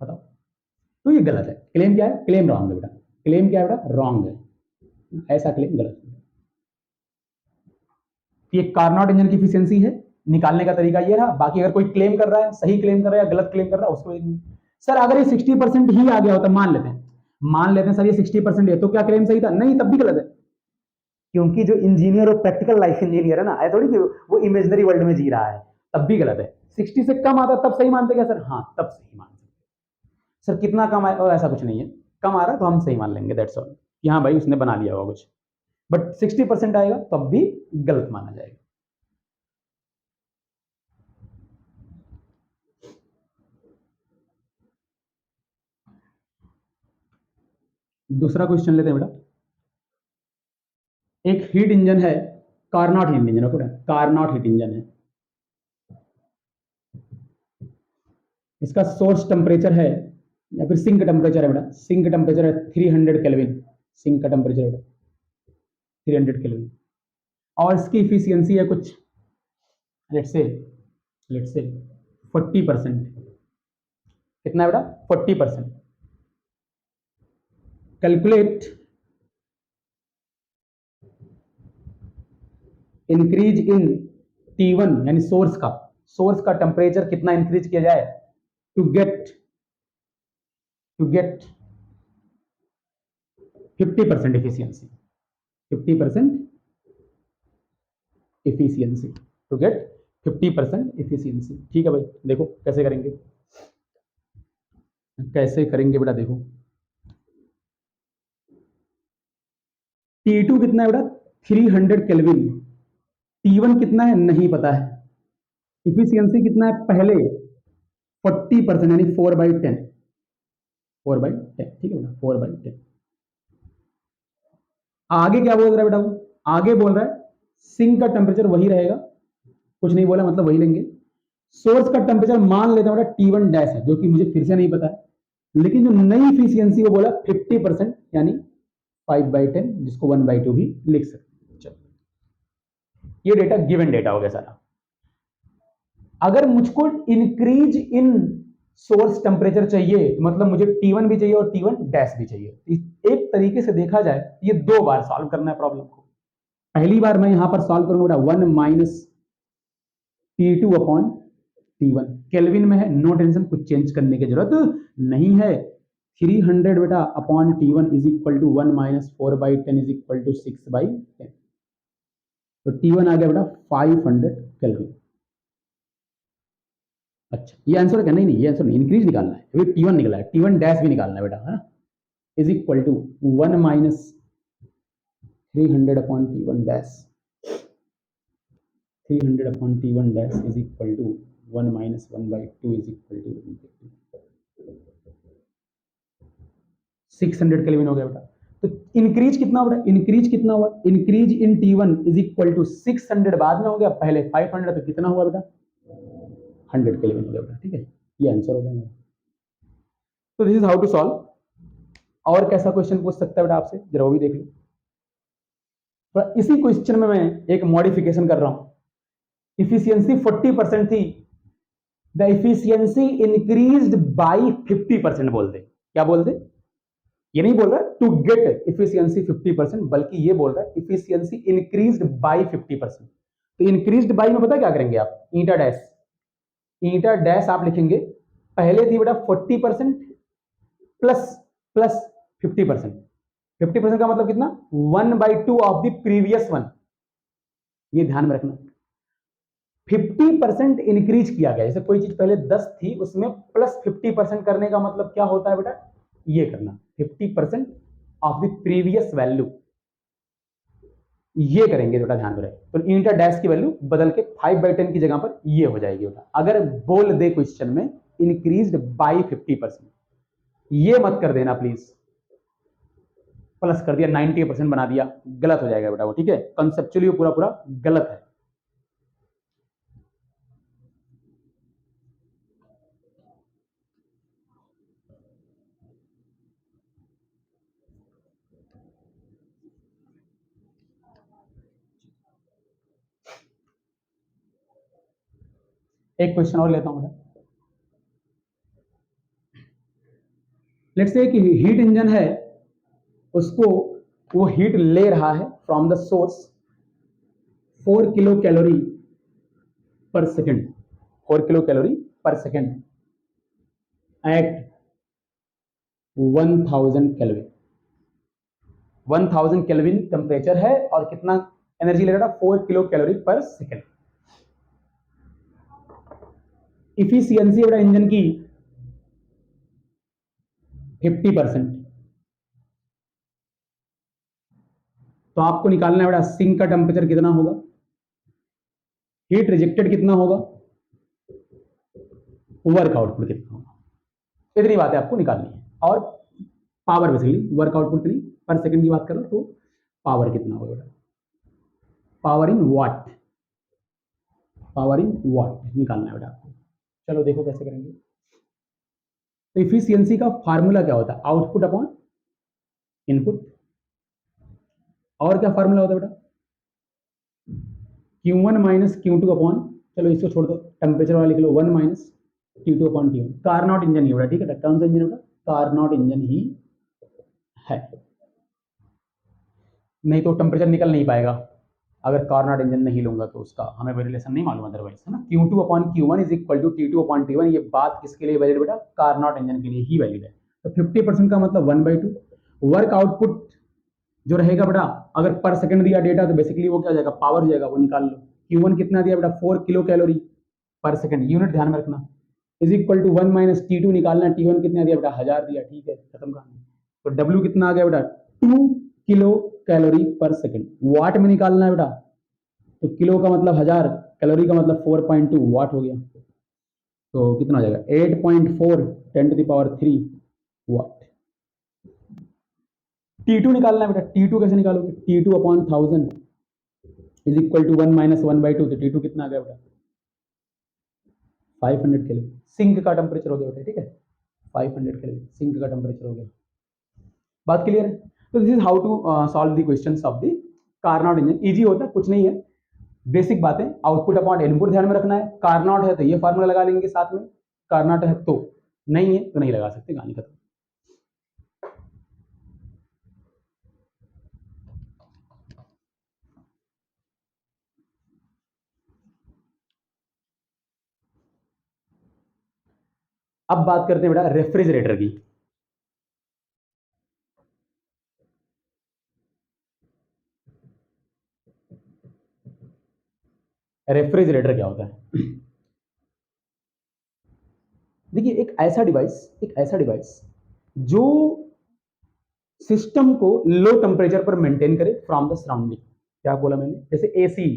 बताओ। तो ये गलत है, क्लेम क्या है, क्लेम रॉन्ग है बेटा, क्लेम क्या है बेटा रॉन्ग है, ऐसा क्लेम गलत है। ये कार्नोट इंजन की इफिशियंसी है, निकालने का तरीका ये रहा। बाकी अगर कोई क्लेम कर रहा है, सही क्लेम कर रहा है या गलत क्लेम कर रहा है उसको सर अगर ये 60% ही आ गया होता, मान लेते हैं सर ये 60% है, तो क्या क्लेम सही था, नहीं तब भी गलत है। क्योंकि जो इंजीनियर और प्रैक्टिकल लाइफ इंजीनियर है ना, ऐसा थोड़ी कि वो इमेजिनरी वर्ल्ड में जी रहा है, तब भी गलत है। 60 से कम आता तब सही मानते क्या सर, हाँ तब सही मान सकते। सर कितना कम आया, ऐसा कुछ नहीं है, कम आ रहा है तो हम सही मान लेंगे, दैट्स ऑल, कि हाँ भाई उसने बना लिया होगा कुछ। बट 60% आएगा तब भी गलत माना जाएगा। दूसरा क्वेश्चन लेते हैं बेटा। एक हीट इंजन है, कार्नोट हीट इंजन है, कार्नोट हीट इंजन है, इसका सोर्स टेम्परेचर है या फिर सिंक टेम्परेचर है बेटा, सिंक टेम्परेचर है 300 केल्विन, सिंक का टेम्परेचर है 300 केल्विन, और इसकी इफिशियंसी है कुछ लेट्स से 40%। कितना है बेटा 40%। कैलकुलेट इंक्रीज इन T1 यानी सोर्स का टेम्परेचर कितना इंक्रीज किया जाए to get 50% efficiency, 50% efficiency, to get 50% efficiency. ठीक है भाई, देखो कैसे करेंगे, बेटा देखो। T2 कितना है बेटा 300 केल्विन, T1 कितना है नहीं पता है, इफिशियंसी कितना है पहले 40% यानी 4/10, 4/10, ठीक है बेटा 4/10। आगे क्या बोल रहा है बेटा वो, आगे बोल रहा है सिंक का टेम्परेचर वही रहेगा, कुछ नहीं बोला मतलब वही लेंगे। सोर्स का टेम्परेचर मान लेते हैं बेटा T1 डैश है, जो कि मुझे फिर से नहीं पता है, लेकिन जो नई इफिशियंसी वो बोला 50% यानी 5/10, जिसको 1/2 भी लिख सकते। चलो ये डेटा गिवन डेटा हो गया सारा। अगर मुझको इंक्रीज इन सोर्स टेम्परेचर चाहिए, मतलब मुझे T1 भी चाहिए और T1 डैश भी चाहिए। एक तरीके से देखा जाए ये 2 बार सॉल्व करना है प्रॉब्लम को। पहली बार मैं यहां पर सॉल्व करूंगा बेटा 1 minus T2 upon T1 kelvin में है, नो टेंशन, कुछ चेंज करने की जरूरत नहीं है। 300 बेटा upon T1 is equal to 1 minus 4/10 is equal to 6/10। तो T1 आ गया बेटा 500 केल्विन। अच्छा ये आंसर क्या? नहीं नहीं ये आंसर नहीं, इंक्रीज निकालना है, अभी T1 निकला है, T1 डैश भी निकालना है बेटा, है ना। Is equal to 1 minus 300 upon T1 dash, 300 upon T1 dash is equal to 1 minus 1/2 is equal to 600 kelvin हो गया बेटा। तो इंक्रीज कितना बेटा? इंक्रीज कितना हुआ? Increase in T1 is equal to 600 बाद में हो गया, पहले 500, तो कितना हुआ बेटा? 100 केल्विन हो गया बेटा, ठीक है। ये आंसर हो गया। तो this is how to solve. और कैसा क्वेश्चन पूछ सकता है बेटा आपसे, जरा वो भी देख लो। तो इसी क्वेश्चन में मैं एक मॉडिफिकेशन कर रहा हूं। इफिशियंसी 40% थी, द इफिशियंसी इंक्रीज्ड बाय 50% बोल दे। क्या बोल दे? ये नहीं बोल रहा टू गेट इफिशियंसी 50%, बल्कि ये बोल रहा है इफिशियंसी इंक्रीज्ड बाय 50%। तो इंक्रीज्ड बाय में पता क्या करेंगे आप? ईटा डैश, ईटा डैश आप लिखेंगे, पहले थी बेटा 40% प्लस प्लस 50%। 50% का मतलब कितना? 1/2 ऑफ द प्रीवियस वन। ये ध्यान में रखना, 50% इंक्रीज किया गया। जैसे कोई चीज पहले 10 थी, उसमें प्लस 50% करने का मतलब क्या होता है बेटा? ये करना 50% ऑफ द प्रीवियस वैल्यू, ये करेंगे बेटा, ध्यान में रहे। तो इंटर डैश की वैल्यू बदल के 5/10 की जगह पर ये हो जाएगी बेटा। अगर बोल दे क्वेश्चन में इंक्रीज्ड बाय 50%, ये मत कर देना प्लीज, प्लस कर दिया 90% बना दिया, गलत हो जाएगा बेटा वो, ठीक है। कंसेप्चुअली पूरा पूरा गलत है। एक क्वेश्चन और लेता हूं बेटा। लेट्स से कि हीट इंजन है, उसको वो हीट ले रहा है from the source 4 kilo calorie per second, 4 kilo calorie per second at 1000 kelvin. 1000 kelvin temperature है और कितना एनर्जी ले रहा है? 4 kilo calorie per second. Efficiency बेटा इंजन की 50%। तो आपको निकालना है बेटा सिंक का टेम्परेचर कितना होगा, हीट रिजेक्टेड कितना होगा, वर्क आउटपुट कितना होगा। इतनी बातें आपको निकालनी है। और पावर बेसिकली, वर्क आउटपुट कितनी पर सेकंड की बात करो तो पावर कितना होगा बेटा? Power in watt, power in वाट निकालना है बेटा आपको। चलो देखो कैसे करेंगे। तो इफिशियंसी का फार्मूला क्या होता है? Output upon input. और क्या फार्मूला होता है बेटा? Q1 माइनस Q2 अपॉन, चलो इसको छोड़ दो, टेम्परेचर वाला लिख लो 1 minus Q2 upon T1। Carnot engine ही बेटा, ठीक है। कौन सा इंजन बेटा? कार्नोट इंजन ही है, नहीं तो टेम्परेचर निकल नहीं पाएगा। अगर कार्नोट इंजन नहीं लूंगा तो उसका हमें रिलेशन नहीं मालूम अदरवाइज, है ना। Q2 upon Q1 is equal to T2 upon T1। ये बात किसके लिए वैलिड बेटा? कार्नोट इंजन के लिए ही वैलिड है। तो 50% का मतलब 1/2। वर्क आउटपुट जो रहेगा बेटा, अगर पर सेकंड दिया डेटा तो बेसिकली वो क्या हो जाएगा? पावर हो जाएगा, वो निकाल लो। Q1 कितना दिया बेटा? 4 किलो कैलोरी पर सेकंड, यूनिट ध्यान में रखना, is equal to 1 minus T2 निकालना। T1 कितना दिया बेटा? 1000 दिया, ठीक है, खत्म कहानी। तो W कितना आ गया बेटा? 2 किलो कैलोरी पर सेकंड। वाट में निकालना है बेटा, तो किलो का मतलब 1000, कैलोरी का मतलब 4.2 वाट हो गया। तो कितना हो जाएगा? 8.4 10 to the power 3 watt. T2 निकालना है बेटा। T2 कैसे निकालोगे? T2 upon 1000 is equal to 1 minus 1/2। तो T2 कितना आ गया बेटा? 500 केल्विन। सिंक का टेम्परेचर हो गया बेटा, ठीक है, 500 केल्विन सिंक का टेम्परेचर हो गया। बात क्लियर है? तो this is how to solve the questions of the Carnot engine. Easy होता है, कुछ नहीं है, बेसिक बातें। आउटपुट अपॉन इनपुट ध्यान में रखना है। कार्नोट है तो ये फार्मूला लगा लेंगे साथ में, कार्नोट है तो, नहीं है तो नहीं लगा सकते, कहानी खत्म। अब बात करते हैं बेटा रेफ्रिजरेटर की। रेफ्रिजरेटर क्या होता है? देखिए, एक ऐसा डिवाइस जो सिस्टम को लो टेम्परेचर पर मेंटेन करे फ्रॉम द सराउंडिंग। क्या बोला मैंने? जैसे एसी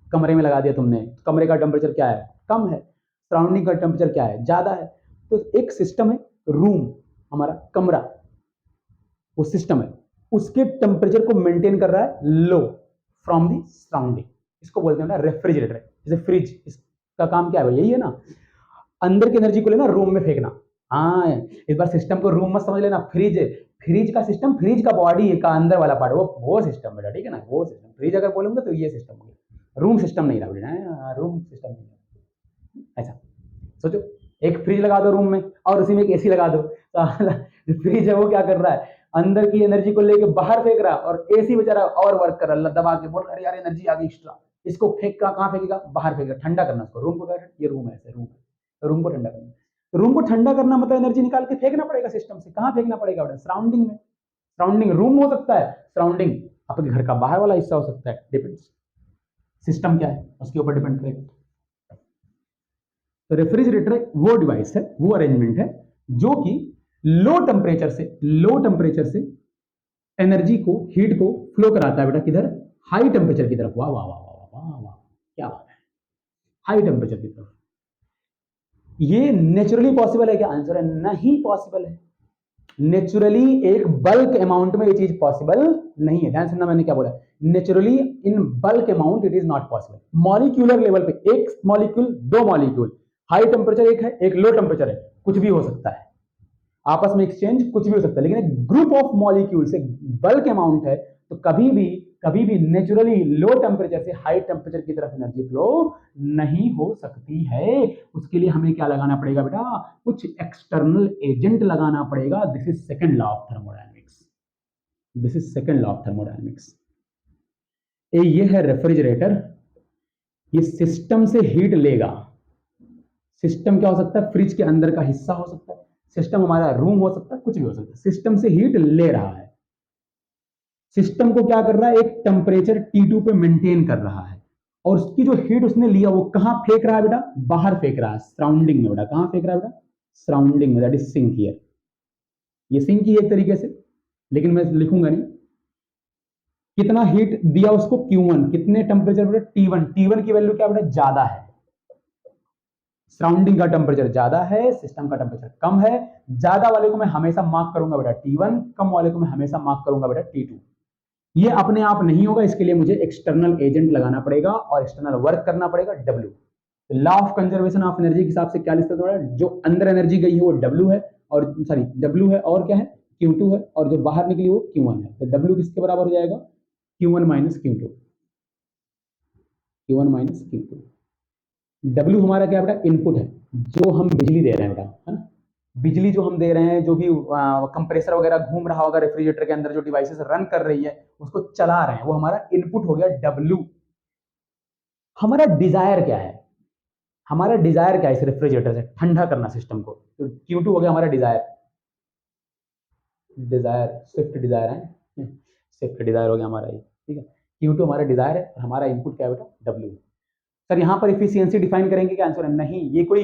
कमरे में लगा दिया तुमने, कमरे का टेम्परेचर क्या है? कम है। सराउंडिंग का टेम्परेचर क्या है? ज्यादा है। तो एक सिस्टम है, रूम, हमारा कमरा, वो सिस्टम है, उसके टेम्परेचर को मेंटेन कर रहा है लो फ्रॉम दी सराउंडिंग। इसको बोलते हैं ना रेफ्रिजरेटर। जैसे फ्रिज, इसका काम क्या है? यही है ना, अंदर की एनर्जी को लेना रूम में फेंकना। हाँ, इस बार सिस्टम को रूम मत समझ लेना। फ्रिज, फ्रिज का सिस्टम, फ्रिज का बॉडी का अंदर वाला पार्ट, वो सिस्टम बेटा, ठीक है ना, वो सिस्टम। फ्रिज अगर बोलूंगा तो ये सिस्टम हो गया, रूम सिस्टम नहीं रहा बेटा, रूम सिस्टम नहीं है। ऐसा सोचो, एक फ्रिज लगा दो रूम में और उसी में एक एसी लगा दो, तो फ्रिज है वो क्या कर रहा है? अंदर की एनर्जी को लेके बाहर फेंक रहा है, और एसी बेचारा और वर्क कर रहा है, दबा के बोल अरे यार एनर्जी आ गई एक्स्ट्रा। इसको फेंक का कहाँ फेंकेगा? बाहर फेंकेगा, ठंडा करना उसको। रूम को क्या? ये रूम है, ऐसे रूम है, तो रूम को ठंडा करना। तो रूम को ठंडा करना मतलब एनर्जी निकाल के फेंकना पड़ेगा सिस्टम से। कहाँ फेंकना पड़ेगा बेटा? सराउंडिंग में। सराउंडिंग रूम हो सकता है, सराउंडिंग आपके घर का बाहर वाला हिस्सा हो सकता है, डिपेंड्स सिस्टम क्या है उसके ऊपर डिपेंड करेगा। तो रेफ्रिजरेटर वो डिवाइस है, वो अरेंजमेंट है जो कि लो टेम्परेचर से एनर्जी को, हीट को फ्लो कराता है बेटा, किधर? हाई टेम्परेचर की तरफ। वाह वाह वाह वाह वाह वाह, क्या बात है, हाई टेम्परेचर की तरफ। ये नेचुरली पॉसिबल है क्या? आंसर है नहीं पॉसिबल है। नेचुरली एक बल्क अमाउंट में ये चीज पॉसिबल नहीं है। ध्यान सुनना, मैंने क्या बोला? Naturally in bulk amount it is not possible. Molecular level पे एक मॉलिक्यूल, दो मॉलिक्यूल, हाई टेम्परेचर एक है, एक लो टेम्परेचर है, कुछ भी हो सकता है, आपस में एक्सचेंज कुछ भी हो सकता है। लेकिन एक ग्रुप ऑफ मॉलिक्यूल से बल्क अमाउंट है, तो कभी भी नेचुरली लो टेम्परेचर से हाई टेम्परेचर की तरफ एनर्जी फ्लो नहीं हो सकती है। उसके लिए हमें क्या लगाना पड़ेगा बेटा? कुछ एक्सटर्नल एजेंट लगाना पड़ेगा। This is second law of thermodynamics. This is second law of thermodynamics. ये है रेफ्रिजरेटर, ये सिस्टम से हीट लेगा। सिस्टम क्या हो सकता है? फ्रिज के अंदर का हिस्सा हो सकता है, सिस्टम हमारा रूम हो सकता है, कुछ भी हो सकता है। सिस्टम से हीट ले रहा है, सिस्टम को क्या कर रहा है? एक टेम्परेचर T2 पे मेंटेन कर रहा है, और उसकी जो हीट उसने लिया वो कहां फेंक रहा है बेटा? बाहर फेंक रहा है, सराउंडिंग में बेटा। कहां फेंक रहा है बेटा? सराउंडिंग में, दैट इज सिंक हियर। ये सिंक ही एक तरीके से, लेकिन मैं लिखूंगा नहीं। कितना हीट दिया उसको? Q1। कितने टेम्परेचर बेटा? T1। T1 की वैल्यू क्या बेटा? ज्यादा है। सराउंडिंग का टेम्परेचर ज्यादा है, सिस्टम का टेम्परेचर कम है। ज्यादा वाले को मैं हमेशा मार्क करूंगा बेटा T1, कम वाले को मैं हमेशा मार्क करूंगा बेटा T2। ये अपने आप नहीं होगा, इसके लिए मुझे एक्सटर्नल एजेंट लगाना पड़ेगा और एक्सटर्नल वर्क करना पड़ेगा, W। Law of conservation of energy के हिसाब से क्या लिखते हैं? जो अंदर एनर्जी गई है वो W है, और सॉरी W है, और क्या है? Q2 है, और जो बाहर निकली वो Q1 है। तो W किसके बराबर हो जाएगा? Q1 minus Q2। Q1 minus Q2। W हमारा क्या बेटा? इनपुट है, जो हम बिजली दे रहे हैं बेटा, है ना? बिजली जो हम दे रहे हैं, जो भी कंप्रेसर वगैरह घूम रहा होगा रेफ्रिजरेटर के अंदर, जो डिवाइसेस रन कर रही है, उसको चला रहे हैं, वो हमारा इनपुट हो गया W। हमारा डिजायर क्या है? हमारा डिजायर क्या है इस रेफ्रिजरेटर से? ठंडा करना सिस्टम को। तो Q2 हो गया हमारा डिजायर। डिजायर, स्विफ्ट डिजायर है, स्विफ्ट डिजायर हो गया हमारा ये, ठीक है। Q2 हमारा डिजायर है, और हमारा इनपुट क्या है बेटा? W। सर यहाँ पर इफिशियंसी डिफाइन करेंगे क्या? आंसर है नहीं। ये कोई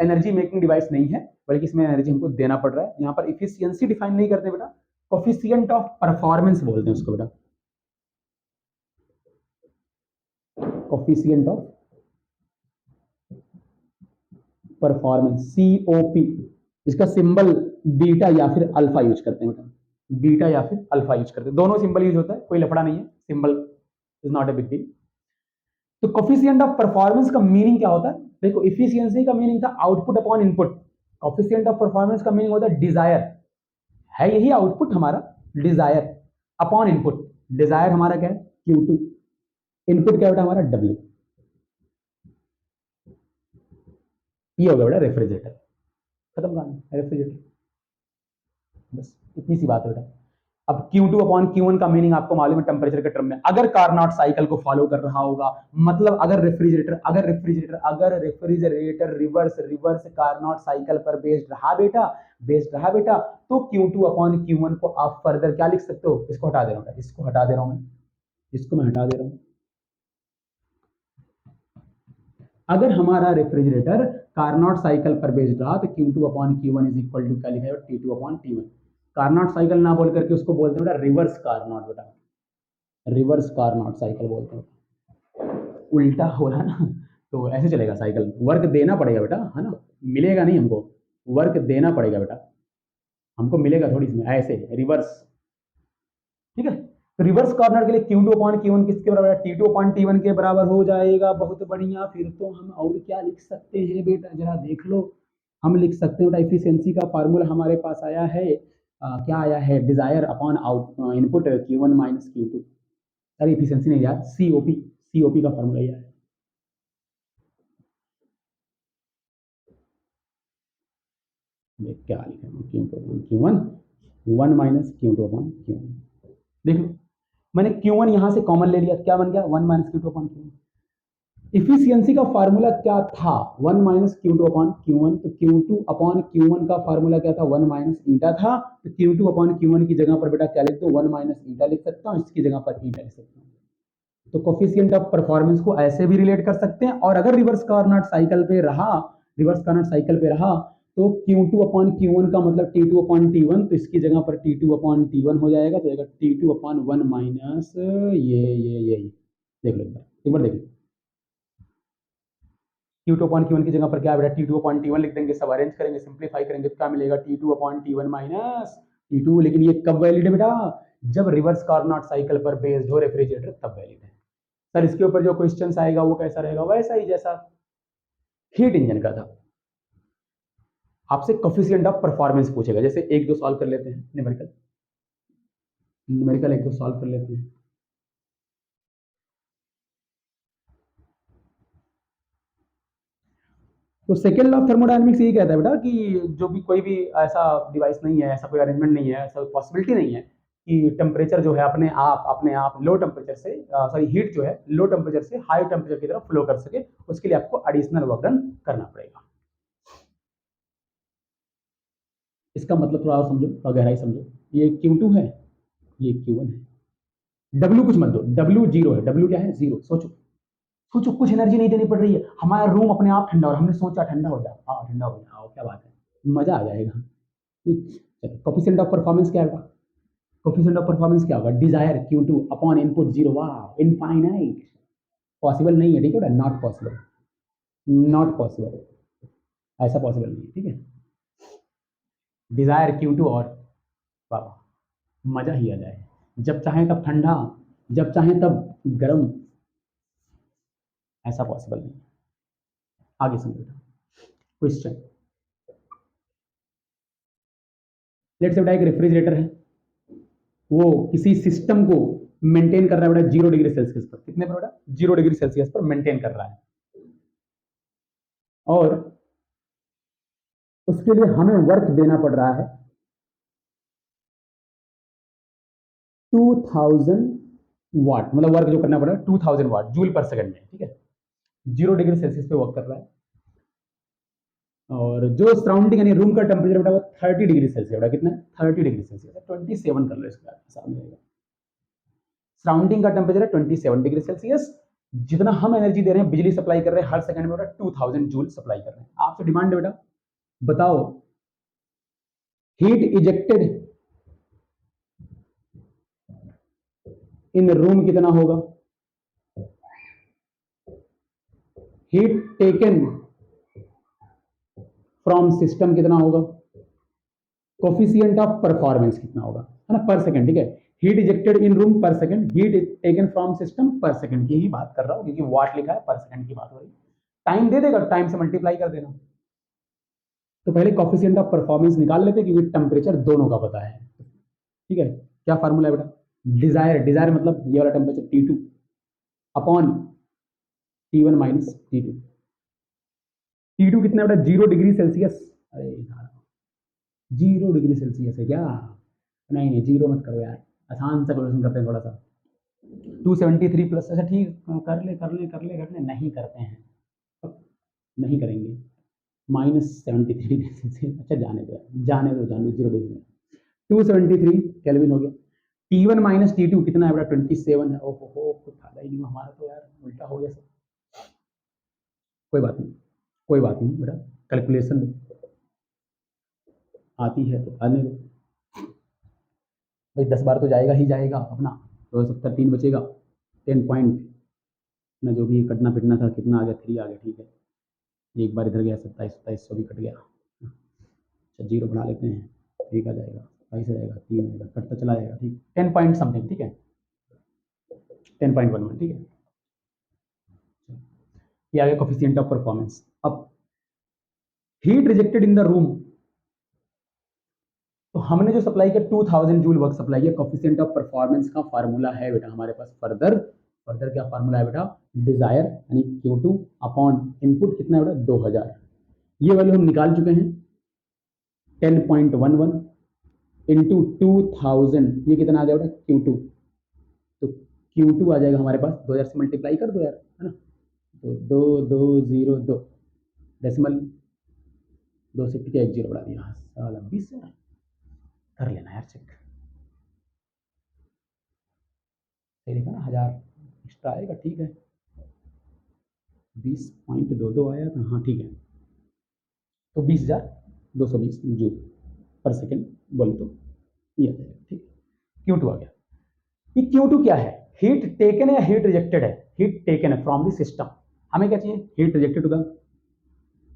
एनर्जी मेकिंग डिवाइस नहीं है, बल्कि इसमें एनर्जी हमको देना पड़ रहा है। यहाँ पर इफिशियंसी डिफाइन नहीं करते बेटा, कोफिशिएंट ऑफ परफॉर्मेंस बोलते हैं उसको बेटा, कोफिशिएंट ऑफ परफॉर्मेंस, COP। इसका सिंबल बीटा या फिर अल्फा यूज करते हैं बेटा, बीटा या फिर अल्फा यूज करते हैं, दोनों सिंबल यूज होता है, कोई लफड़ा नहीं है, symbol is not a big deal. तो कोफिशिएंट ऑफ परफॉर्मेंस का मीनिंग क्या होता है? देखो, इफिशियंसी का मीनिंग था output upon input, coefficient of performance का मीनिंग होता है डिजायर, है यही आउटपुट हमारा, डिजायर अपॉन इनपुट। डिजायर हमारा क्या है? Q2। इनपुट क्या बेटा? हमारा W। ये हो गया बेटा रेफ्रिजरेटर। खत्म कहानी, रेफ्रिजरेटर। बस इतनी सी बात है बेटा। अब Q2 अपॉन Q1 का मीनिंग आपको मालूम है टेम्परेचर के टर्म में। अगर कारनॉट साइकिल को फॉलो कर रहा होगा, मतलब अगर रेफ्रिजरेटर रिवर्स रिवर्स कारनॉट साइकिल पर बेस्ड रहा बेटा, तो Q2 अपॉन Q1 को आप फर्दर क्या लिख सकते हो? इसको हटा दे रहा हूं, इसको हटा दे रहा हूं मैं, इसको मैं हटा दे रहा हूं। अगर हमारा रेफ्रिजरेटर कारनॉट साइकिल पर बेस्ड रहा तो Q2 upon Q1 is equal to क्या लिखा है? T2 upon T1। कारनॉट साइकिल ना बोल करके उसको बोलते हैं बेटा रिवर्स कारनॉट, बेटा रिवर्स कारनॉट साइकिल बोलते हैं। उल्टा हो रहा है ना, तो ऐसे चलेगा साइकिल। वर्क देना पड़ेगा बेटा, है ना, मिलेगा नहीं हमको, वर्क देना पड़ेगा बेटा, हमको मिलेगा थोड़ी इसमें, ऐसे रिवर्स। ठीक है, तो रिवर्स कॉर्नर के लिए Q2 अपॉन Q1 किसके बराबर है? T2 अपॉन T1 के बराबर हो जाएगा। बहुत बढ़िया, फिर तो हम और क्या लिख सकते हैं बेटा, जरा देख लो। हम लिख सकते हैं बेटा, इफिशियंसी का फार्मूला हमारे पास आया है, क्या आया है? Desire upon out input Q1 minus Q2। अरे इफिशियंसी नहीं यार, सीओपी का फार्मूला यह है। क्या लिखा है? Q1 1 minus Q2 upon Q1। देख लो, मैंने Q1 यहां से कॉमन ले लिया, क्या बन गया? 1 minus Q2 upon Q1। Efficiency का फार्मूला क्या था? 1 माइनस Q2 अपॉन Q1। तो Q2 अपॉन Q1 का फार्मूला क्या था? 1 माइनस ईटा था। तो Q2 अपॉन Q1 की जगह पर बेटा क्या लिख दो? 1 माइनस ईटा लिख सकता हूं, इसकी जगह पर ईटा लिख सकता हूं। तो कोफिशिएंट ऑफ परफॉर्मेंस को ऐसे भी रिलेट कर सकते हैं, और अगर रिवर्स कार्नोट साइकिल पे रहा तो Q2 अपॉन Q1 का मतलब T2 अपॉन T1, तो इसकी जगह पर T2 अपॉन T1 हो जाएगा, तो जाएगा T2 अपॉन 1 माइनस ये देख लो एक बार देखिए, Q2 अपॉन Q1 की जगह पर क्या बेटा? T2 अपॉन T1 लिख देंगे, सब अरेंज करेंगे, सिंप्लीफाई करेंगे तो क्या मिलेगा? T2 upon T1 minus T2। लेकिन ये कब वैलिड है बेटा? जब रिवर्स कार्नोट साइकिल पर बेस्ड हो रेफ्रिजरेटर, तब वैलिड है। सर इसके ऊपर जो क्वेश्चन आएगा वो कैसा रहेगा? वैसा ही जैसा हीट इंजन का था, आपसे कोफिशिएंट ऑफ परफॉर्मेंस पूछेगा। जैसे एक दो सॉल्व कर लेते हैं, न्यूमेरिकल एक दो सॉल्व कर लेते हैं। तो सेकेंड लॉ ऑफ थर्मोडायनेमिक्स ये कहता है बेटा कि जो भी कोई भी ऐसा डिवाइस नहीं है, ऐसा कोई अरेंजमेंट नहीं है, ऐसा पॉसिबिलिटी नहीं है कि टेम्परेचर जो है अपने आप लो टेम्परेचर से हीट जो है लो टेम्परेचर से हाई टेम्परेचर की तरफ फ्लो कर सके, उसके लिए आपको एडिशनल वर्क डन करना पड़ेगा। इसका मतलब थोड़ा और समझो, थोड़ा गहराई समझो। ये Q2 है, ये Q1 है। W कुछ मत दो, W जीरो है। W क्या है? जीरो। सोचो सोचो, कुछ एनर्जी नहीं देनी पड़ रही है, हमारा रूम अपने आप ठंडा हो रहा है, हमने सोचा ठंडा हो जाए, हाँ ठंडा हो जाए, आओ क्या बात है, मजा आ जाएगा। कोफिशिएंट ऑफ परफॉर्मेंस क्या होगा? कोफिशिएंट ऑफ परफॉर्मेंस क्या होगा? Desire Q2 upon input zero. वाह, इनफाइनाइट। पॉसिबल नहीं है, ठीक है, नॉट पॉसिबल, नॉट पॉसिबल, ऐसा पॉसिबल नहीं है, ठीक है। डिजायर Q2 और वाह, मजा ही आ जाए, जब चाहे तब ठंडा, जब चाहे तब गर्म, ऐसा पॉसिबल नहीं। आगे समझो क्वेश्चन। लेट्स से बेटा एक रेफ्रिजरेटर है, वो किसी सिस्टम को मेंटेन कर रहा है बेटा 0 डिग्री सेल्सियस पर। कितने पर बेटा? 0 डिग्री सेल्सियस पर मेंटेन कर रहा है, और उसके लिए हमें वर्क देना पड़ रहा है 2000 वाट, मतलब वर्क जो करना पड़ रहा है 2000 वाट जूल पर सेकंड में, ठीक है। 0 डिग्री सेल्सियस पे वर्क कर रहा है, और जो सराउंडिंग यानी रूम का टेम्परेचर बेटा वो 30 डिग्री सेल्सियस बेटा, कितना है? 30 डिग्री सेल्सियस, 27 कर लो इसका सामने। सराउंडिंग का टेम्परेचर है 27 डिग्री सेल्सियस। जितना हम एनर्जी दे रहे हैं, बिजली सप्लाई कर रहे हैं हर सेकंड में बेटा 2000 जूल सप्लाई कर रहे हैं। आपसे डिमांड है बेटा, बताओ हीट इजेक्टेड इन रूम कितना होगा? हीट टेकन फ्रॉम सिस्टम कितना होगा? कोफिशिएंट ऑफ परफॉर्मेंस कितना होगा, है ना, पर सेकंड, ठीक है। हीट इजेक्टेड इन रूम पर second, heat taken from system पर सेकंड की ही बात कर रहा हूं, क्योंकि वाट लिखा है, पर सेकंड की बात हो रही है। टाइम दे देगा, टाइम से मल्टीप्लाई कर देना। तो पहले कोफिशिएंट ऑफ परफॉर्मेंस निकाल लेते, क्योंकि टेम्परेचर दोनों का पता है, ठीक है। क्या फार्मूला है बेटा? डिजायर मतलब ये वाला temperature T2 upon T1 minus T2। T2 कितना बेटा? 0 डिग्री सेल्सियस। अरे 0 डिग्री सेल्सियस है क्या? नहीं नहीं, जीरो मत करो यार, आसान सा क्वेश्चन करते हैं थोड़ा सा। 273 प्लस, अच्छा ठीक, कर ले, नहीं करते हैं, नहीं करेंगे। -73 अच्छा जाने दो, जीरो डिग्री। 273 केल्विन हो गया। T1 माइनस T2 कितना है बेटा? 27 है। ओहो, कुछ फायदा ही नहीं हमारा तो यार, उल्टा हो गया सब। कोई बात नहीं, कोई बात नहीं बेटा, कैलकुलेशन आती है तो आने दो भाई, 10 बार तो जाएगा ही जाएगा अपना। तो 70, 3 बचेगा, 10 पॉइंट ना, जो भी कटना पिटना था, कितना आ गया? 3 आ गया, ठीक है। एक बार इधर गया, 27 भी कट गया। अच्छा जीरो बना लेते हैं, एक आ जाएगा, 22 आ जाएगा, 3 आएगा, कटता चला जाएगा, ठीक, 10 पॉइंट समथिंग, ठीक है, 10.11, ठीक है। ये आ गया कोफिशिएंट ऑफ परफॉर्मेंस। अब heat rejected in the room, तो हमने जो सप्लाई किया 2000 जूल वर्क सप्लाई किया, कोफिशिएंट ऑफ परफॉर्मेंस का फार्मूला है बेटा हमारे पास, फर्दर क्या फार्मूला है बेटा? डिजायर यानी Q2 अपॉन इनपुट कितना है बेटा? 2000। ये वैल्यू हम निकाल चुके हैं, 10.11 इंटू 2000, ये कितना आ गया बेटा? Q2। तो Q2 आ जाएगा हमारे पास, 2000 से मल्टीप्लाई कर दो यार, है ना, तो 2202 डेसिमल 2 से टिका 1 जीरो बढ़ा दिया, साला 20 कर लेना यार चेक, सही लिखा ना, 1000 एक्स्ट्रा आएगा, ठीक है, 20.22 आया था, हाँ ठीक है। तो 20,220 जूल पर सेकेंड बोले तो ये आ जाएगा, ठीक है। Q2 आ गया। ये Q2 क्या है? हीट टेकन है या हीट रिजेक्टेड है? हीट टेकन है फ्रॉम द सिस्टम। हमें क्या चाहिए? Heat rejected to the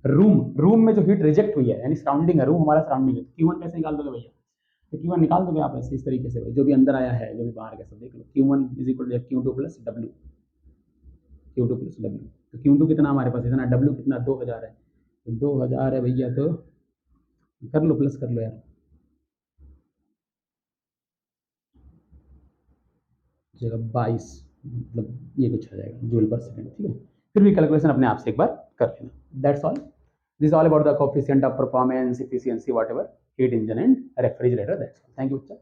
room में जो हीट रिजेक्ट हुई है, यानी सराउंडिंग है, रूम हमारा सराउंडिंग है। Q1 कैसे निकाल दोगे भैया? तो Q1 निकाल दोगे आप ऐसे, इस तरीके से, जो भी अंदर आया है, जो भी बाहर गया, सब देख लो। Q1 is equal to Q2 plus W, Q2 plus W। तो Q2 कितना हमारे पास इतना, W कितना? 2000 है, तो 2000 है भैया, तो कर लो, प्लस कर लो यार, जगह 22, मतलब ये कुछ आ जाएगा जूल पर सेकंड, ठीक है। फिर भी कैलकुलेशन अपने आप से एक बार कर लेना। That's all, this all about the coefficient of performance, efficiency, whatever, heat engine and refrigerator. That's all, thank you बच्चा।